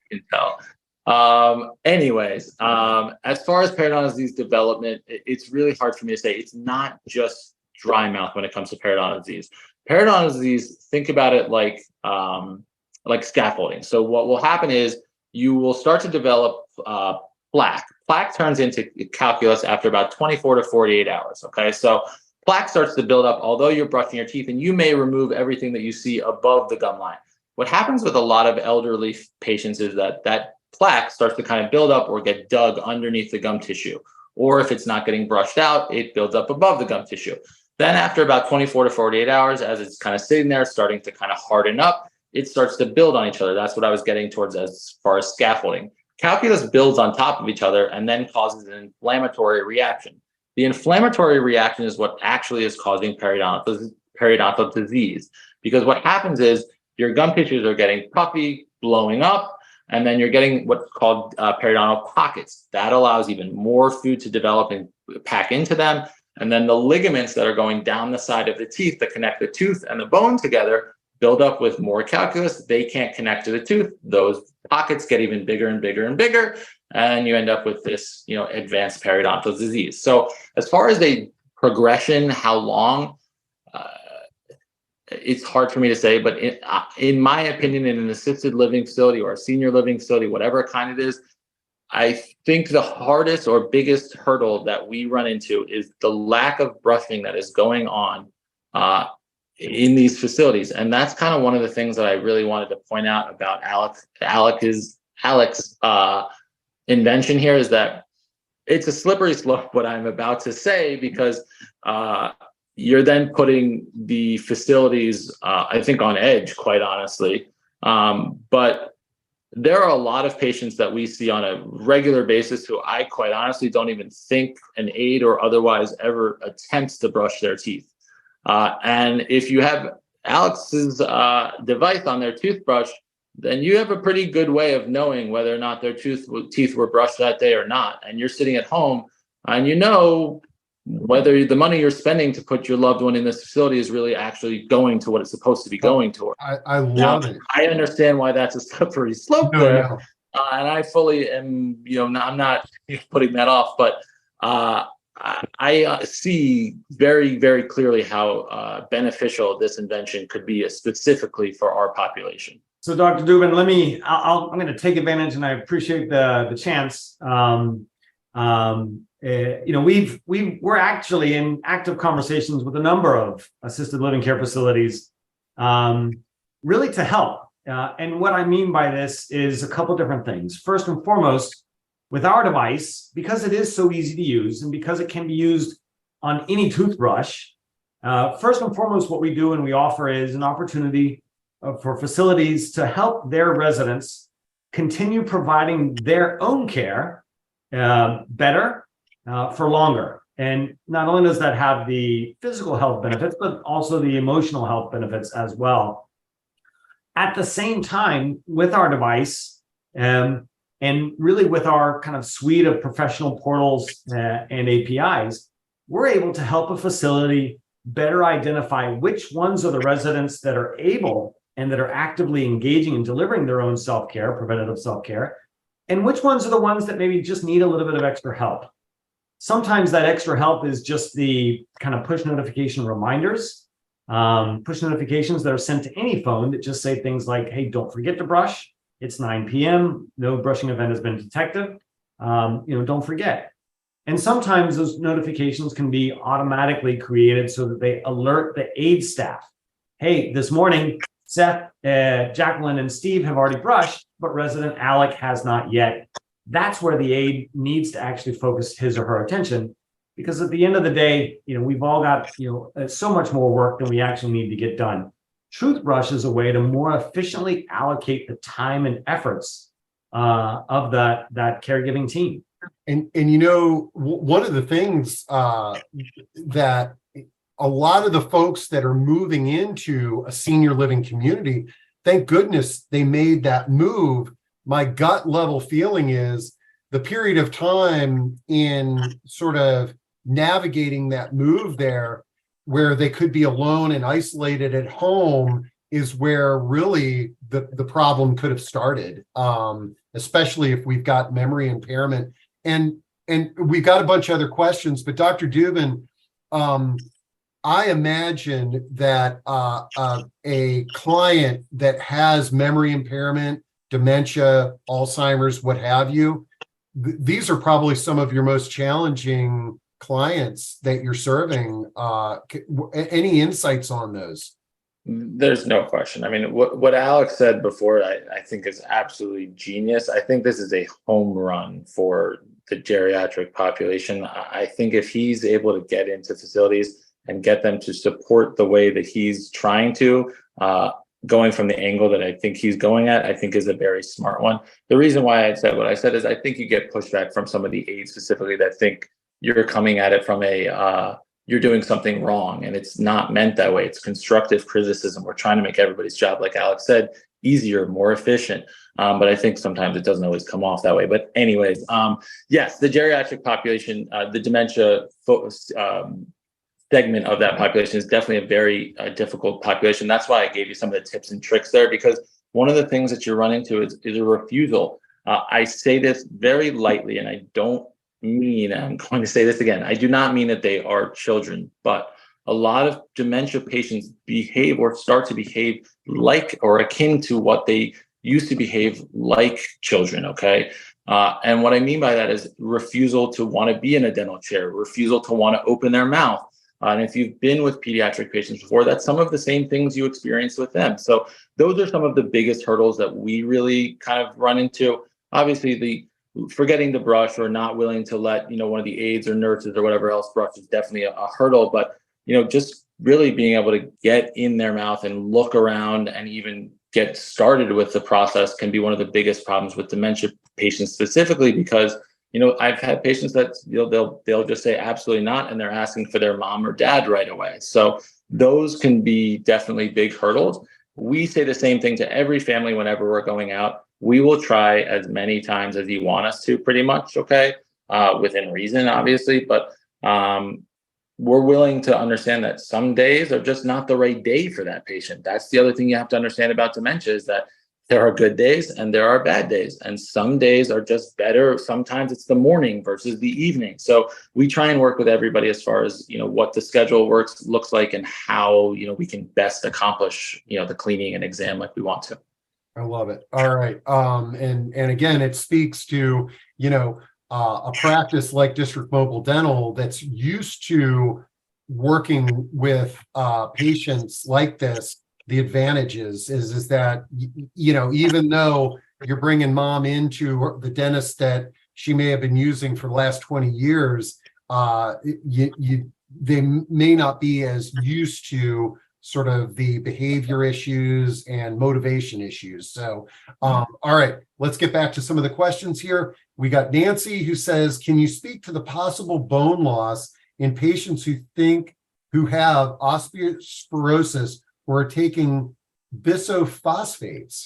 You can tell. Anyways, as far as periodontal disease development, it's really hard for me to say. It's not just dry mouth when it comes to periodontal disease. Periodontal disease, think about it like scaffolding. So what will happen is you will start to develop plaque. Plaque turns into calculus after about 24 to 48 hours. Okay, so plaque starts to build up, although you're brushing your teeth, and you may remove everything that you see above the gum line. What happens with a lot of elderly patients is that plaque starts to kind of build up or get dug underneath the gum tissue. Or if it's not getting brushed out, it builds up above the gum tissue. Then after about 24 to 48 hours, as it's kind of sitting there, starting to kind of harden up, it starts to build on each other. That's what I was getting towards as far as scaffolding. Calculus builds on top of each other and then causes an inflammatory reaction. The inflammatory reaction is what actually is causing periodontal disease, because what happens is your gum tissues are getting puffy, blowing up, and then you're getting what's called periodontal pockets. That allows even more food to develop and pack into them. And then the ligaments that are going down the side of the teeth that connect the tooth and the bone together build up with more calculus. They can't connect to the tooth. Those pockets get even bigger and bigger and bigger, and you end up with this, advanced periodontal disease. So as far as the progression, how long, it's hard for me to say, but in my opinion, in an assisted living facility or a senior living facility, whatever kind it is, I think the hardest or biggest hurdle that we run into is the lack of brushing that is going on in these facilities. And that's kind of one of the things that I really wanted to point out about Alec's invention here, is that it's a slippery slope what I'm about to say, because you're then putting the facilities, I think, on edge, quite honestly. But there are a lot of patients that we see on a regular basis who I quite honestly don't even think an aide or otherwise ever attempts to brush their teeth. And if you have Alex's device on their toothbrush, then you have a pretty good way of knowing whether or not their teeth were brushed that day or not. And you're sitting at home and you know whether the money you're spending to put your loved one in this facility is really actually going to what it's supposed to be going toward. I love it. I understand why that's a slippery slope there. No. And I fully am, I'm not putting that off, but I see very, very clearly how beneficial this invention could be specifically for our population. So, Dr. Dubin, I'm going to take advantage, and I appreciate the chance. We're actually in active conversations with a number of assisted living care facilities, really to help. And what I mean by this is a couple different things. First and foremost, with our device, because it is so easy to use and because it can be used on any toothbrush, first and foremost, what we do and we offer is an opportunity for facilities to help their residents continue providing their own care better for longer. And not only does that have the physical health benefits, but also the emotional health benefits as well. At the same time, with our device, and really with our kind of suite of professional portals and APIs, we're able to help a facility better identify which ones are the residents that are able and that are actively engaging in delivering their own self-care, preventative self-care, and which ones are the ones that maybe just need a little bit of extra help. Sometimes that extra help is just the kind of push notification reminders, push notifications that are sent to any phone that just say things like, hey, don't forget to brush. It's 9 p.m. No brushing event has been detected. Don't forget. And sometimes those notifications can be automatically created so that they alert the aide staff. Hey, this morning, Seth, Jacqueline, and Steve have already brushed, but resident Alec has not yet. That's where the aide needs to actually focus his or her attention, because at the end of the day, we've all got so much more work than we actually need to get done. Truthbrush is a way to more efficiently allocate the time and efforts of that caregiving team. And one of the things that a lot of the folks that are moving into a senior living community, thank goodness they made that move. My gut level feeling is the period of time in sort of navigating that move there, where they could be alone and isolated at home, is where really the problem could have started, especially if we've got memory impairment. And we've got a bunch of other questions, but Dr. Dubin, I imagine that a client that has memory impairment, dementia, Alzheimer's, what have you, these are probably some of your most challenging clients that you're serving. Any insights on those? There's no question. I mean, what Alex said before, I think is absolutely genius. I think this is a home run for the geriatric population. I think if he's able to get into facilities and get them to support the way that he's trying to, going from the angle that I think he's going at, I think is a very smart one. The reason why I said what I said is I think you get pushback from some of the aides specifically that think you're coming at it from you're doing something wrong, and it's not meant that way. It's constructive criticism. We're trying to make everybody's job, like Alex said, easier, more efficient. But I think sometimes it doesn't always come off that way. But anyways, yes, the geriatric population, the dementia segment of that population is definitely a very difficult population. That's why I gave you some of the tips and tricks there, because one of the things that you're running into is a refusal. I say this very lightly, and I don't mean, I'm going to say this again, I do not mean that they are children, but a lot of dementia patients behave or start to behave like or akin to what they used to behave like children, okay? And what I mean by that is refusal to want to be in a dental chair, refusal to want to open their mouth. And if you've been with pediatric patients before, that's some of the same things you experience with them. So those are some of the biggest hurdles that we really kind of run into. Obviously, the forgetting to brush or not willing to let, one of the aides or nurses or whatever else brush is definitely a hurdle. But, just really being able to get in their mouth and look around and even get started with the process can be one of the biggest problems with dementia patients specifically, because I've had patients that they'll just say absolutely not, and they're asking for their mom or dad right away. So those can be definitely big hurdles. We say the same thing to every family whenever we're going out. We will try as many times as you want us to, pretty much, okay, within reason, obviously, but we're willing to understand that some days are just not the right day for that patient. That's the other thing you have to understand about dementia, is that there are good days and there are bad days, and some days are just better. Sometimes it's the morning versus the evening. So we try and work with everybody as far as, what the schedule looks like and how, we can best accomplish, the cleaning and exam like we want to. I love it. All right. And again, it speaks to, a practice like District Mobile Dental that's used to working with patients like this. The advantages is that, even though you're bringing mom into the dentist that she may have been using for the last 20 years, they may not be as used to sort of the behavior issues and motivation issues. So, all right, let's get back to some of the questions here. We got Nancy, who says, can you speak to the possible bone loss in patients who have osteoporosis or are taking bisophosphates?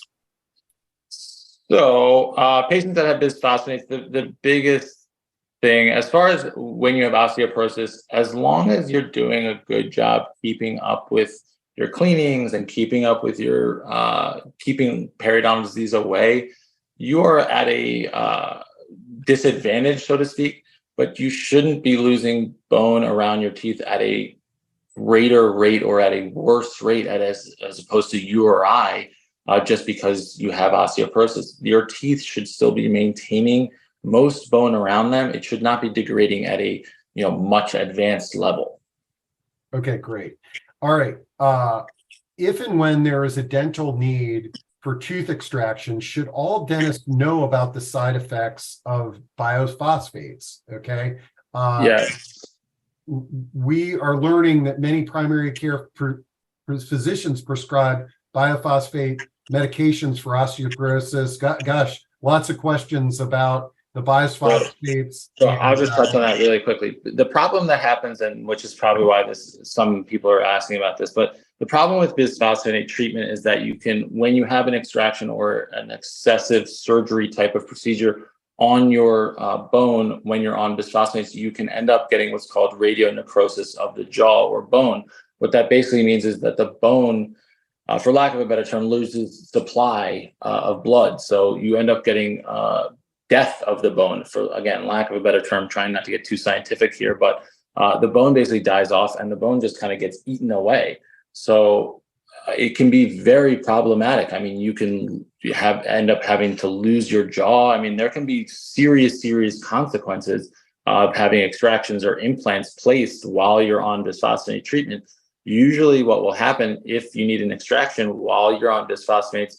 So patients that have bisphosphonates, the biggest thing, as far as when you have osteoporosis, as long as you're doing a good job keeping up with your cleanings and keeping up with your keeping periodontal disease away, you are at a disadvantage, so to speak, but you shouldn't be losing bone around your teeth at a greater rate or at a worse rate as opposed to you or I, just because you have osteoporosis. Your teeth should still be maintaining most bone around them. It should not be degrading at a much advanced level. Okay, great. All right. If and when there is a dental need for tooth extraction, should all dentists know about the side effects of biophosphates? Okay. Yes. We are learning that many primary care physicians prescribe biophosphate medications for osteoporosis. Gosh, lots of questions about the biophosphates. So I'll just touch on that really quickly. The problem that happens, and which is probably why some people are asking about this, but the problem with bisphosphonate treatment is that when you have an extraction or an excessive surgery type of procedure on your bone, when you're on bisphosphonates, you can end up getting what's called radionecrosis of the jaw or bone. What that basically means is that the bone, for lack of a better term, loses supply of blood. So you end up getting death of the bone, for, again, lack of a better term, trying not to get too scientific here, but the bone basically dies off and the bone just kind of gets eaten away. So it can be very problematic. I mean, you can end up having to lose your jaw. I mean, there can be serious consequences of having extractions or implants placed while you're on bisphosphonate treatment. Usually what will happen if you need an extraction while you're on bisphosphonates,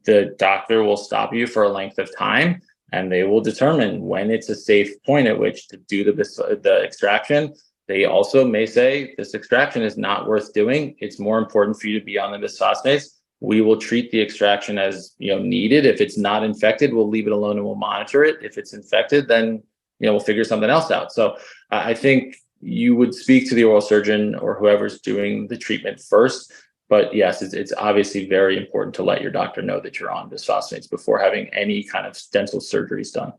the doctor will stop you for a length of time and they will determine when it's a safe point at which to do the extraction. They also may say this extraction is not worth doing. It's more important for you to be on the bisphosphonates. We will treat the extraction as needed. If it's not infected, we'll leave it alone and we'll monitor it. If it's infected, then we'll figure something else out. So I think you would speak to the oral surgeon or whoever's doing the treatment first. But yes, it's obviously very important to let your doctor know that you're on bisphosphonates before having any kind of dental surgeries done.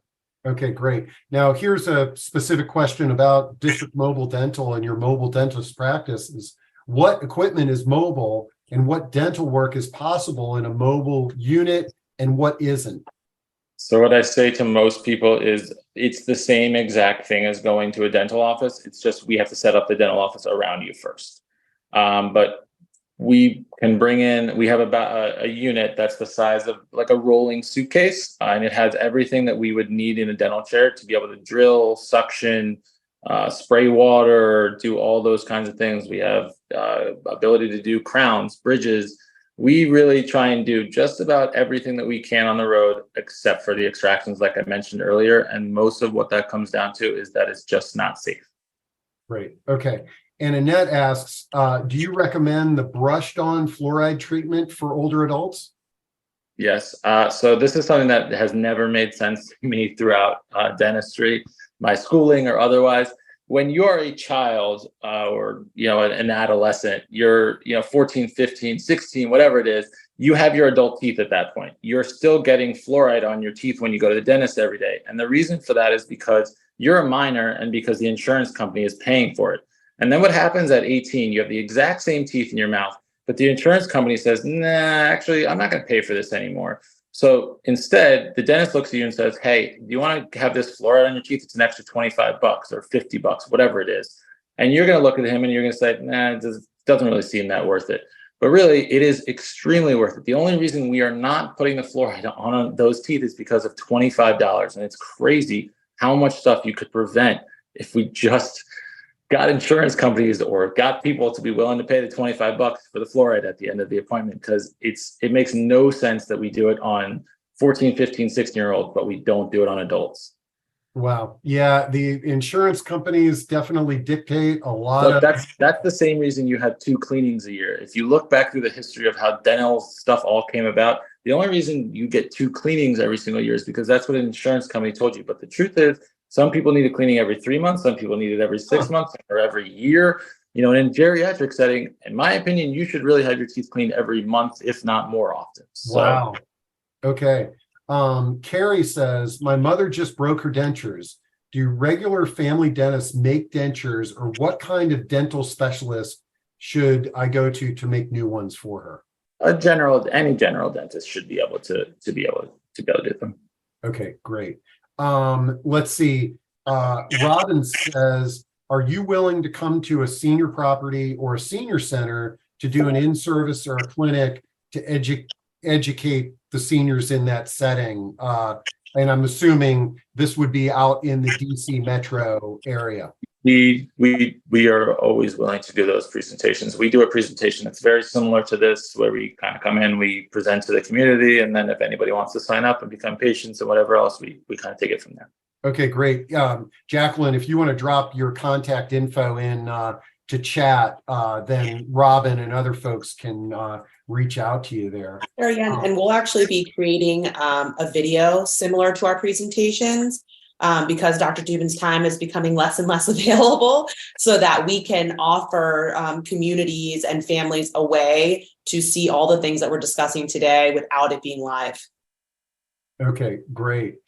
Okay, great. Now, here's a specific question about District Mobile Dental and your mobile dentist practices. What equipment is mobile and what dental work is possible in a mobile unit and what isn't? So what I say to most people is it's the same exact thing as going to a dental office. It's just we have to set up the dental office around you first. But we can bring in, we have about a unit that's the size of like a rolling suitcase, and it has everything that we would need in a dental chair to be able to drill, suction, spray water, do all those kinds of things. We have ability to do crowns, bridges. We really try and do just about everything that we can on the road, except for the extractions, like I mentioned earlier. And most of what that comes down to is that it's just not safe. Great. Okay. And Annette asks, do you recommend the brushed on fluoride treatment for older adults? Yes. So this is something that has never made sense to me throughout dentistry, my schooling or otherwise. When you're a child or, an adolescent, you're, 14, 15, 16, whatever it is, you have your adult teeth at that point. You're still getting fluoride on your teeth when you go to the dentist every day. And the reason for that is because you're a minor and because the insurance company is paying for it. And then what happens at 18, you have the exact same teeth in your mouth, but the insurance company says, nah, actually, I'm not going to pay for this anymore. So instead, the dentist looks at you and says, hey, do you want to have this fluoride on your teeth? It's an extra $25 or $50, whatever it is. And you're going to look at him and you're going to say, nah, it doesn't really seem that worth it. But really, it is extremely worth it. The only reason we are not putting the fluoride on those teeth is because of $25. And it's crazy how much stuff you could prevent if we just got insurance companies or got people to be willing to pay the $25 for the fluoride at the end of the appointment, because it makes no sense that we do it on 14, 15, 16-year-olds, but we don't do it on adults. Wow. Yeah, the insurance companies definitely dictate a lot Look, of... that's the same reason you have 2 cleanings a year. If you look back through the history of how dental stuff all came about, the only reason you get 2 cleanings every single year is because that's what an insurance company told you. But the truth is, some people need a cleaning every 3 months. Some people need it every 6 months or every year. In a geriatric setting, in my opinion, you should really have your teeth cleaned every month, if not more often. So, wow. Okay. Carrie says, my mother just broke her dentures. Do regular family dentists make dentures, or what kind of dental specialist should I go to make new ones for her? Any general dentist should be able to be able to do them. Okay, great. Let's see. Robin says, are you willing to come to a senior property or a senior center to do an in-service or a clinic to educate the seniors in that setting? And I'm assuming this would be out in the DC metro area. We are always willing to do those presentations. We do a presentation that's very similar to this, where we kind of come in, we present to the community, and then if anybody wants to sign up and become patients and whatever else, we kind of take it from there. Okay, great. Jacqueline, if you want to drop your contact info in to chat, then Robin and other folks can reach out to you there. Sure, yeah, and we'll actually be creating a video similar to our presentations. Because Dr. Dubin's time is becoming less and less available, so that we can offer communities and families a way to see all the things that we're discussing today without it being live. Okay, great.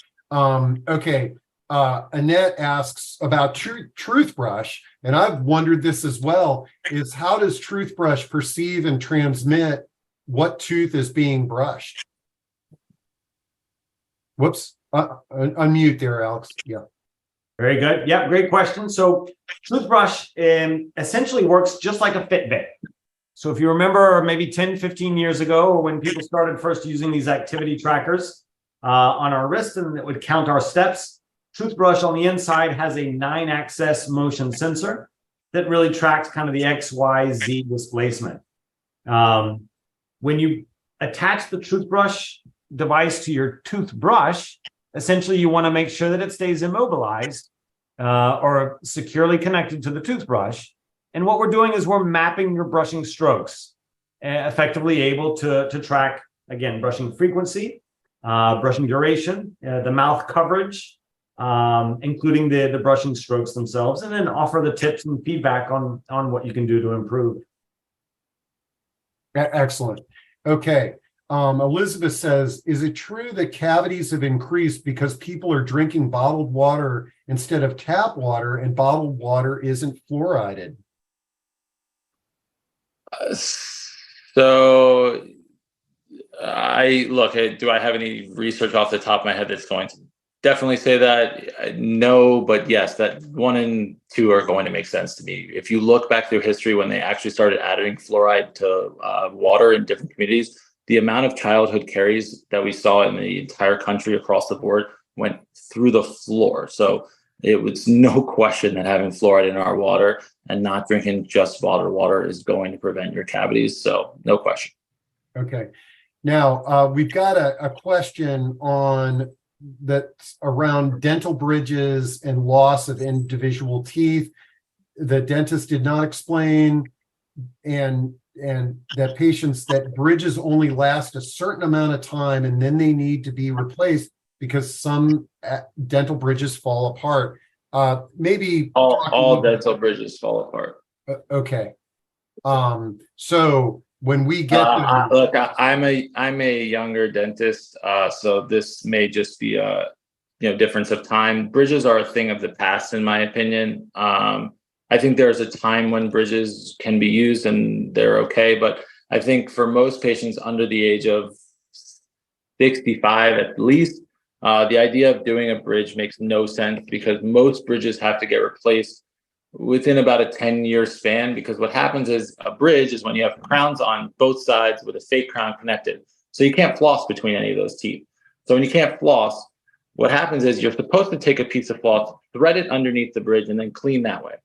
Annette asks about Truthbrush, and I've wondered this as well, is how does Truthbrush perceive and transmit what tooth is being brushed? Whoops. Unmute there, Alex. Yeah. Very good. Yeah, great question. So Truthbrush essentially works just like a Fitbit. So if you remember maybe 10, 15 years ago, when people started first using these activity trackers on our wrist and it would count our steps, Truthbrush on the inside has a 9-axis motion sensor that really tracks kind of the X, Y, Z displacement. When you attach the Truthbrush device to your toothbrush, essentially, you want to make sure that it stays immobilized or securely connected to the toothbrush. And what we're doing is we're mapping your brushing strokes, effectively able to track, again, brushing frequency, brushing duration, the mouth coverage, including the brushing strokes themselves, and then offer the tips and feedback on what you can do to improve. Excellent. Okay. Elizabeth says, is it true that cavities have increased because people are drinking bottled water instead of tap water, and bottled water isn't fluoridated? So Do I have any research off the top of my head that's going to definitely say that? No, but yes, that 1 and 2 are going to make sense to me. If you look back through history, when they actually started adding fluoride to water in different communities, the amount of childhood caries that we saw in the entire country across the board went through the floor. So it was no question that having fluoride in our water and not drinking just bottled water is going to prevent your cavities. So no question. Okay. Now, we've got a question on that's around dental bridges and loss of individual teeth. The dentist did not explain, and that patients, that bridges only last a certain amount of time and then they need to be replaced because some dental bridges fall apart. Maybe all dental bridges fall apart. Okay. So when we get look, I'm a younger dentist, so this may just be a difference of time. Bridges are a thing of the past, in my opinion. I think there's a time when bridges can be used and they're okay, but I think for most patients under the age of 65 at least, the idea of doing a bridge makes no sense because most bridges have to get replaced within about a 10-year span, because what happens is a bridge is when you have crowns on both sides with a fake crown connected. So you can't floss between any of those teeth. So when you can't floss, what happens is you're supposed to take a piece of floss, thread it underneath the bridge, and then clean that way.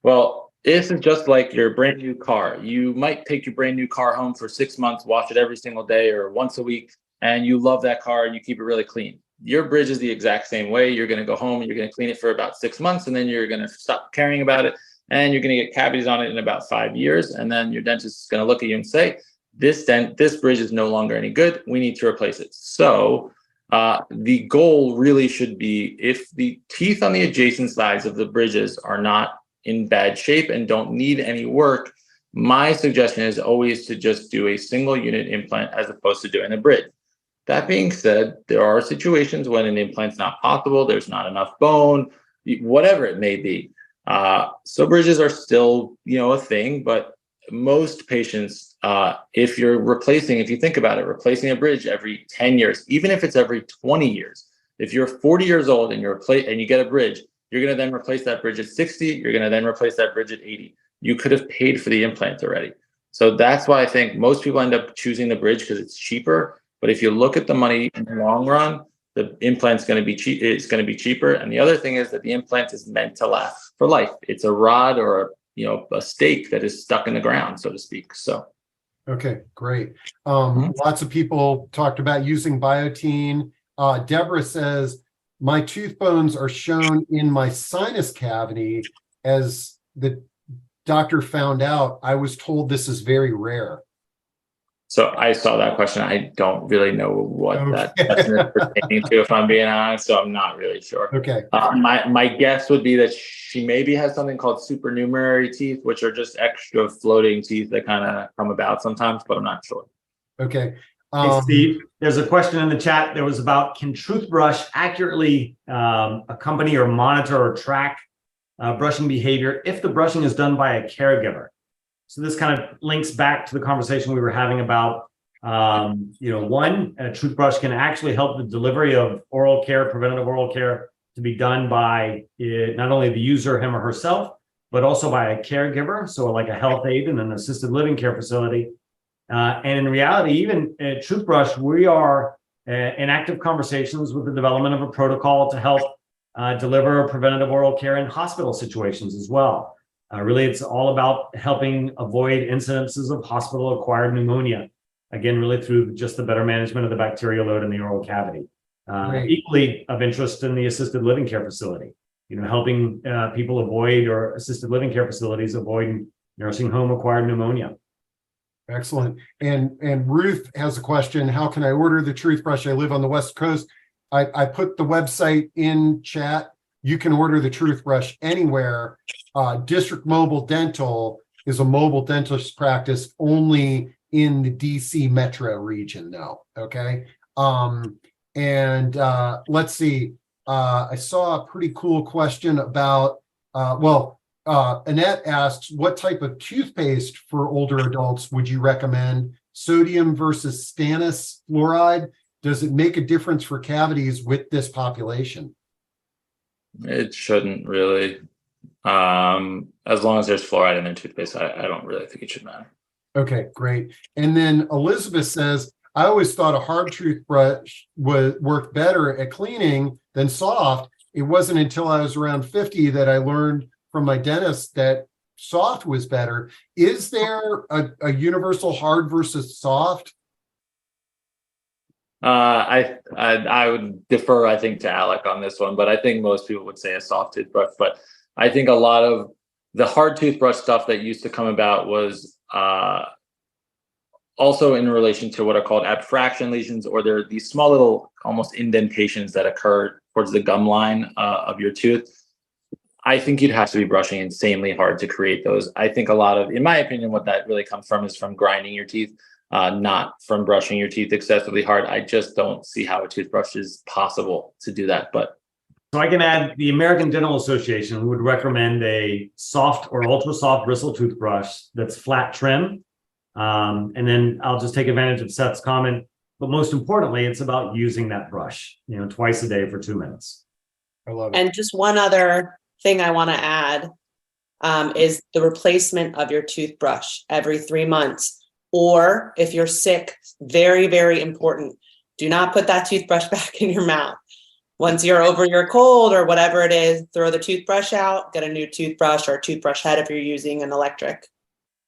Well, this is just like your brand new car. You might take your brand new car home for 6 months, wash it every single day or once a week, and you love that car and you keep it really clean. Your bridge is the exact same way. You're going to go home and you're going to clean it for about 6 months, and then you're going to stop caring about it, and you're going to get cavities on it in about 5 years. And then your dentist is going to look at you and say, this bridge is no longer any good. We need to replace it. So the goal really should be, if the teeth on the adjacent sides of the bridges are not in bad shape and don't need any work, my suggestion is always to just do a single unit implant as opposed to doing a bridge. That being said, there are situations when an implant's not possible, there's not enough bone, whatever it may be. So bridges are still, a thing, but most patients, if you think about it, replacing a bridge every 10 years, even if it's every 20 years, if you're 40 years old and you get a bridge, you're going to then replace that bridge at 60, you're going to then replace that bridge at 80. You could have paid for the implant already. So that's why I think most people end up choosing the bridge, because it's cheaper. But if you look at the money in the long run, the implant's going to be cheap. It's going to be cheaper. And the other thing is that the implant is meant to last for life. It's a rod or a stake that is stuck in the ground, so to speak. So, okay, great. Lots of people talked about using biotine. Deborah says, my tooth bones are shown in my sinus cavity. As the doctor found out, I was told this is very rare. So I saw that question. I don't really know what that question is pertaining to, if I'm being honest. So I'm not really sure. Okay. My guess would be that she maybe has something called supernumerary teeth, which are just extra floating teeth that kind of come about sometimes, but I'm not sure. Okay. Hey, Steve, there's a question in the chat. There was about, can Truthbrush accurately accompany or monitor or track brushing behavior if the brushing is done by a caregiver? So this kind of links back to the conversation we were having about, Truthbrush can actually help the delivery of oral care, preventative oral care, to be done by not only the user, him or herself, but also by a caregiver. So like a health aide in an assisted living care facility. And in reality, even at Truthbrush, we are in active conversations with the development of a protocol to help deliver preventative oral care in hospital situations as well. Really, it's all about helping avoid incidences of hospital-acquired pneumonia. Again, really through just the better management of the bacterial load in the oral cavity. Equally of interest in the assisted living care facility. Helping people avoid, or assisted living care facilities avoid nursing home-acquired pneumonia. Excellent. And Ruth has a question. How can I order the Truthbrush? I live on the West Coast. I put the website in chat. You can order the Truthbrush anywhere. District Mobile Dental is a mobile dentist practice only in the DC metro region, though. Okay. Let's see. I saw a pretty cool question about, Annette asks, what type of toothpaste for older adults would you recommend? sodium versus stannous fluoride? Does it make a difference for cavities with this population? It shouldn't really. As long as there's fluoride in their toothpaste, I don't really think it should matter. Okay, great. And then Elizabeth says, I always thought a hard toothbrush worked better at cleaning than soft. It wasn't until I was around 50 that I learned from my dentist that soft was better. Is there a universal hard versus soft? I would defer, I think, to Alec on this one, but I think most people would say a soft toothbrush. But I think a lot of the hard toothbrush stuff that used to come about was also in relation to what are called abfraction lesions, or they're these small little almost indentations that occur towards the gum line of your tooth. I think you'd have to be brushing insanely hard to create those. I think a lot of, in my opinion, what that really comes from is from grinding your teeth, not from brushing your teeth excessively hard. I just don't see how a toothbrush is possible to do that. But so I can add, the American Dental Association would recommend a soft or ultra soft bristle toothbrush that's flat trim. And then I'll just take advantage of Seth's comment, but most importantly, it's about using that brush, twice a day for 2 minutes. I love it. And just one other thing I want to add is the replacement of your toothbrush every 3 months. Or if you're sick, very, very important. Do not put that toothbrush back in your mouth. Once you're over your cold or whatever it is, throw the toothbrush out, get a new toothbrush or a toothbrush head if you're using an electric.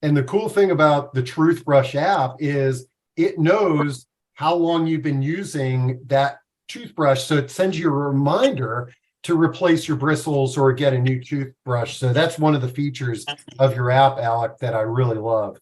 And the cool thing about the Truthbrush app is it knows how long you've been using that toothbrush. So it sends you a reminder to replace your bristles or get a new toothbrush. So that's one of the features of your app, Alec, that I really love.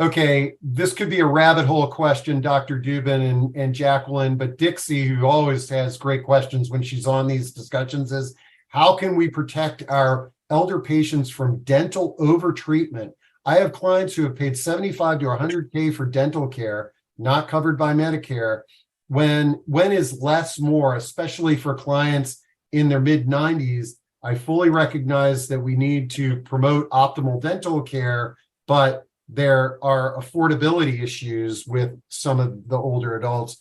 Okay, this could be a rabbit hole question, Dr. Dubin and Jacqueline, but Dixie, who always has great questions when she's on these discussions, is how can we protect our elder patients from dental overtreatment? I have clients who have paid $75 to $100K for dental care, not covered by Medicare. When is less more, especially for clients in their mid-90s? I fully recognize that we need to promote optimal dental care, but there are affordability issues with some of the older adults.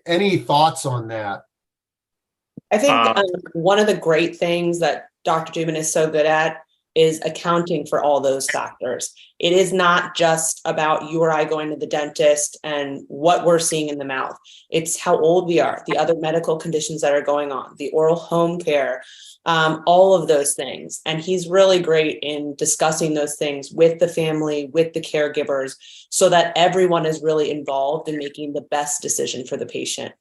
Any thoughts on that? I think one of the great things that Dr. Dubin is so good at is accounting for all those factors. It is not just about you or I going to the dentist and what we're seeing in the mouth. It's how old we are, the other medical conditions that are going on, the oral home care, all of those things. And he's really great in discussing those things with the family, with the caregivers, so that everyone is really involved in making the best decision for the patient.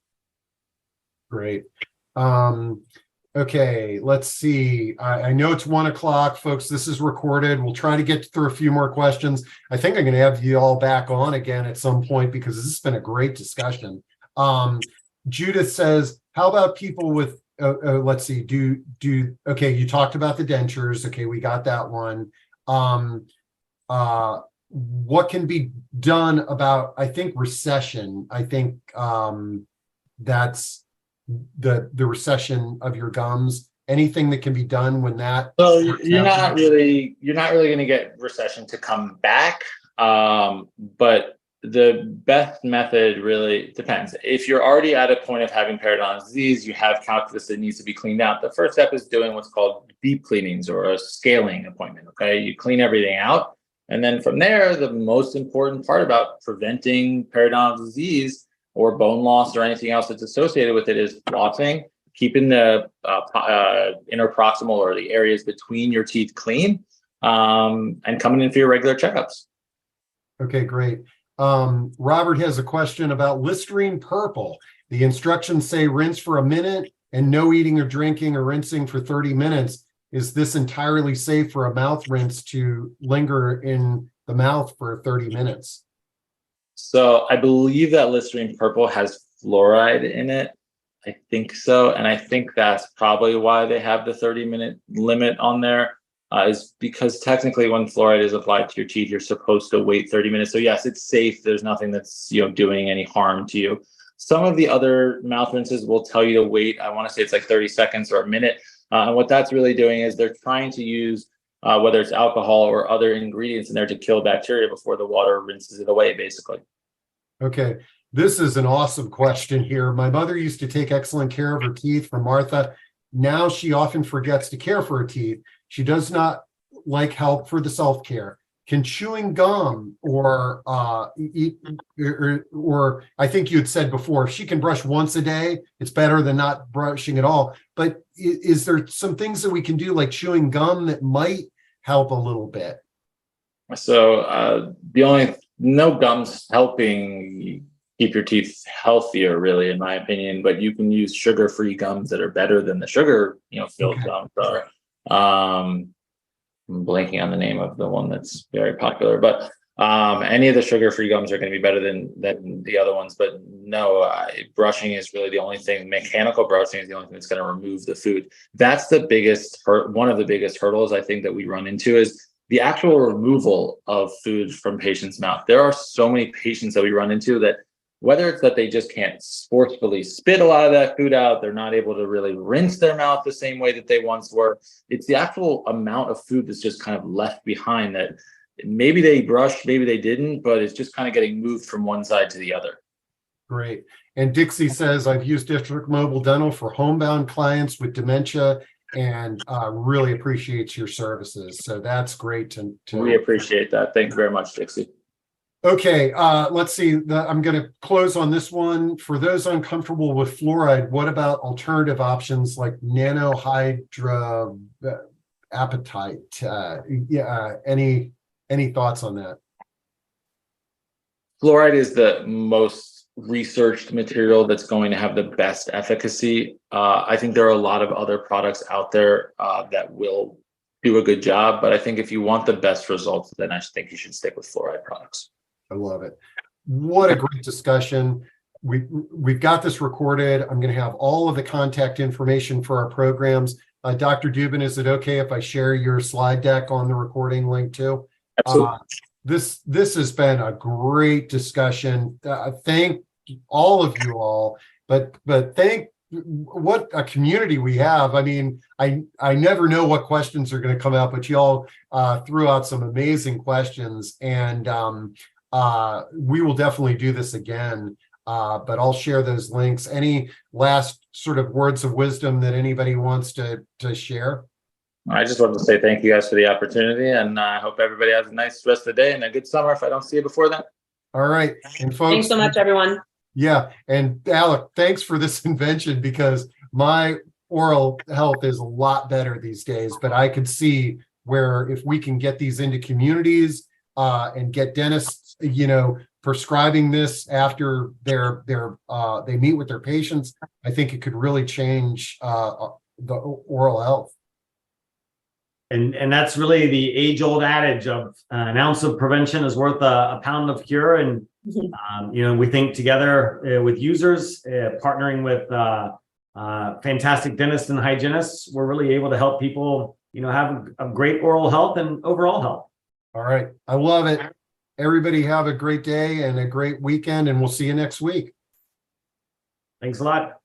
Great. Okay, let's see. I know it's 1 o'clock, folks. This is recorded. We'll try to get through a few more questions. I think I'm going to have you all back on again at some point because this has been a great discussion. Judith says, how about people with, let's see, okay, you talked about the dentures. Okay, we got that one. What can be done about, I think, recession? I think that's the recession of your gums. Anything that can be done when that? So you're not really going to get recession to come back. But the best method really depends. If you're already at a point of having periodontal disease, you have calculus that needs to be cleaned out. The first step is doing what's called deep cleanings or a scaling appointment. Okay, you clean everything out, and then from there, the most important part about preventing periodontal disease or bone loss or anything else that's associated with it is flossing, keeping the interproximal or the areas between your teeth clean, and coming in for your regular checkups. Okay, great. Robert has a question about Listerine Purple. The instructions say rinse for a minute and no eating or drinking or rinsing for 30 minutes. Is this entirely safe for a mouth rinse to linger in the mouth for 30 minutes? So I believe that Listerine Purple has fluoride in it. I think so. And I think that's probably why they have the 30-minute limit on there, is because technically when fluoride is applied to your teeth, you're supposed to wait 30 minutes. So yes, it's safe. There's nothing that's doing any harm to you. Some of the other mouth rinses will tell you to wait. I want to say it's like 30 seconds or a minute. And what that's really doing is they're trying to use whether it's alcohol or other ingredients in there to kill bacteria before the water rinses it away, basically. Okay, this is an awesome question here. My mother used to take excellent care of her teeth from Martha. Now she often forgets to care for her teeth. She does not like help for the self-care. Can chewing gum or eat, or I think you had said before, if she can brush once a day, it's better than not brushing at all. But is there some things that we can do like chewing gum that might help a little bit? So no gums helping keep your teeth healthier, really, in my opinion. But you can use sugar-free gums that are better than the sugar, filled gums are. I'm blanking on the name of the one that's very popular, but any of the sugar-free gums are going to be better than the other ones. But no, brushing is really the only thing. Mechanical brushing is the only thing that's going to remove the food. That's the biggest one of the biggest hurdles I think that we run into is the actual removal of food from patients' mouth. There are so many patients that we run into that, whether it's that they just can't forcefully spit a lot of that food out, they're not able to really rinse their mouth the same way that they once were. It's the actual amount of food that's just kind of left behind that maybe they brushed, maybe they didn't, but it's just kind of getting moved from one side to the other. Great. And Dixie says, I've used District Mobile Dental for homebound clients with dementia and really appreciates your services. So that's great to We appreciate that. Thank you very much, Dixie. Okay, let's see. I'm going to close on this one. For those uncomfortable with fluoride, what about alternative options like nanohydroapatite? Any thoughts on that? Fluoride is the most researched material that's going to have the best efficacy. I think there are a lot of other products out there that will do a good job, but I think if you want the best results, then I think you should stick with fluoride products. I love it. What a great discussion. We've got this recorded. I'm going to have all of the contact information for our programs. Dr. Dubin, is it okay if I share your slide deck on the recording link too? Absolutely. This has been a great discussion. Thank all of you all, but thank what a community we have. I mean, I never know what questions are going to come out, but you all threw out some amazing questions, and we will definitely do this again, but I'll share those links. Any last sort of words of wisdom that anybody wants to share? I just wanted to say thank you guys for the opportunity, and I hope everybody has a nice rest of the day and a good summer if I don't see you before then. All right. And folks, Thanks so much, everyone. Yeah. And Alec, thanks for this invention, because my oral health is a lot better these days, but I could see where if we can get these into communities and get dentists, prescribing this after they meet with their patients, I think it could really change the oral health. And that's really the age-old adage of an ounce of prevention is worth a pound of cure. And we think together with users, partnering with fantastic dentists and hygienists, we're really able to help people, have a great oral health and overall health. All right. I love it. Everybody have a great day and a great weekend, and we'll see you next week. Thanks a lot.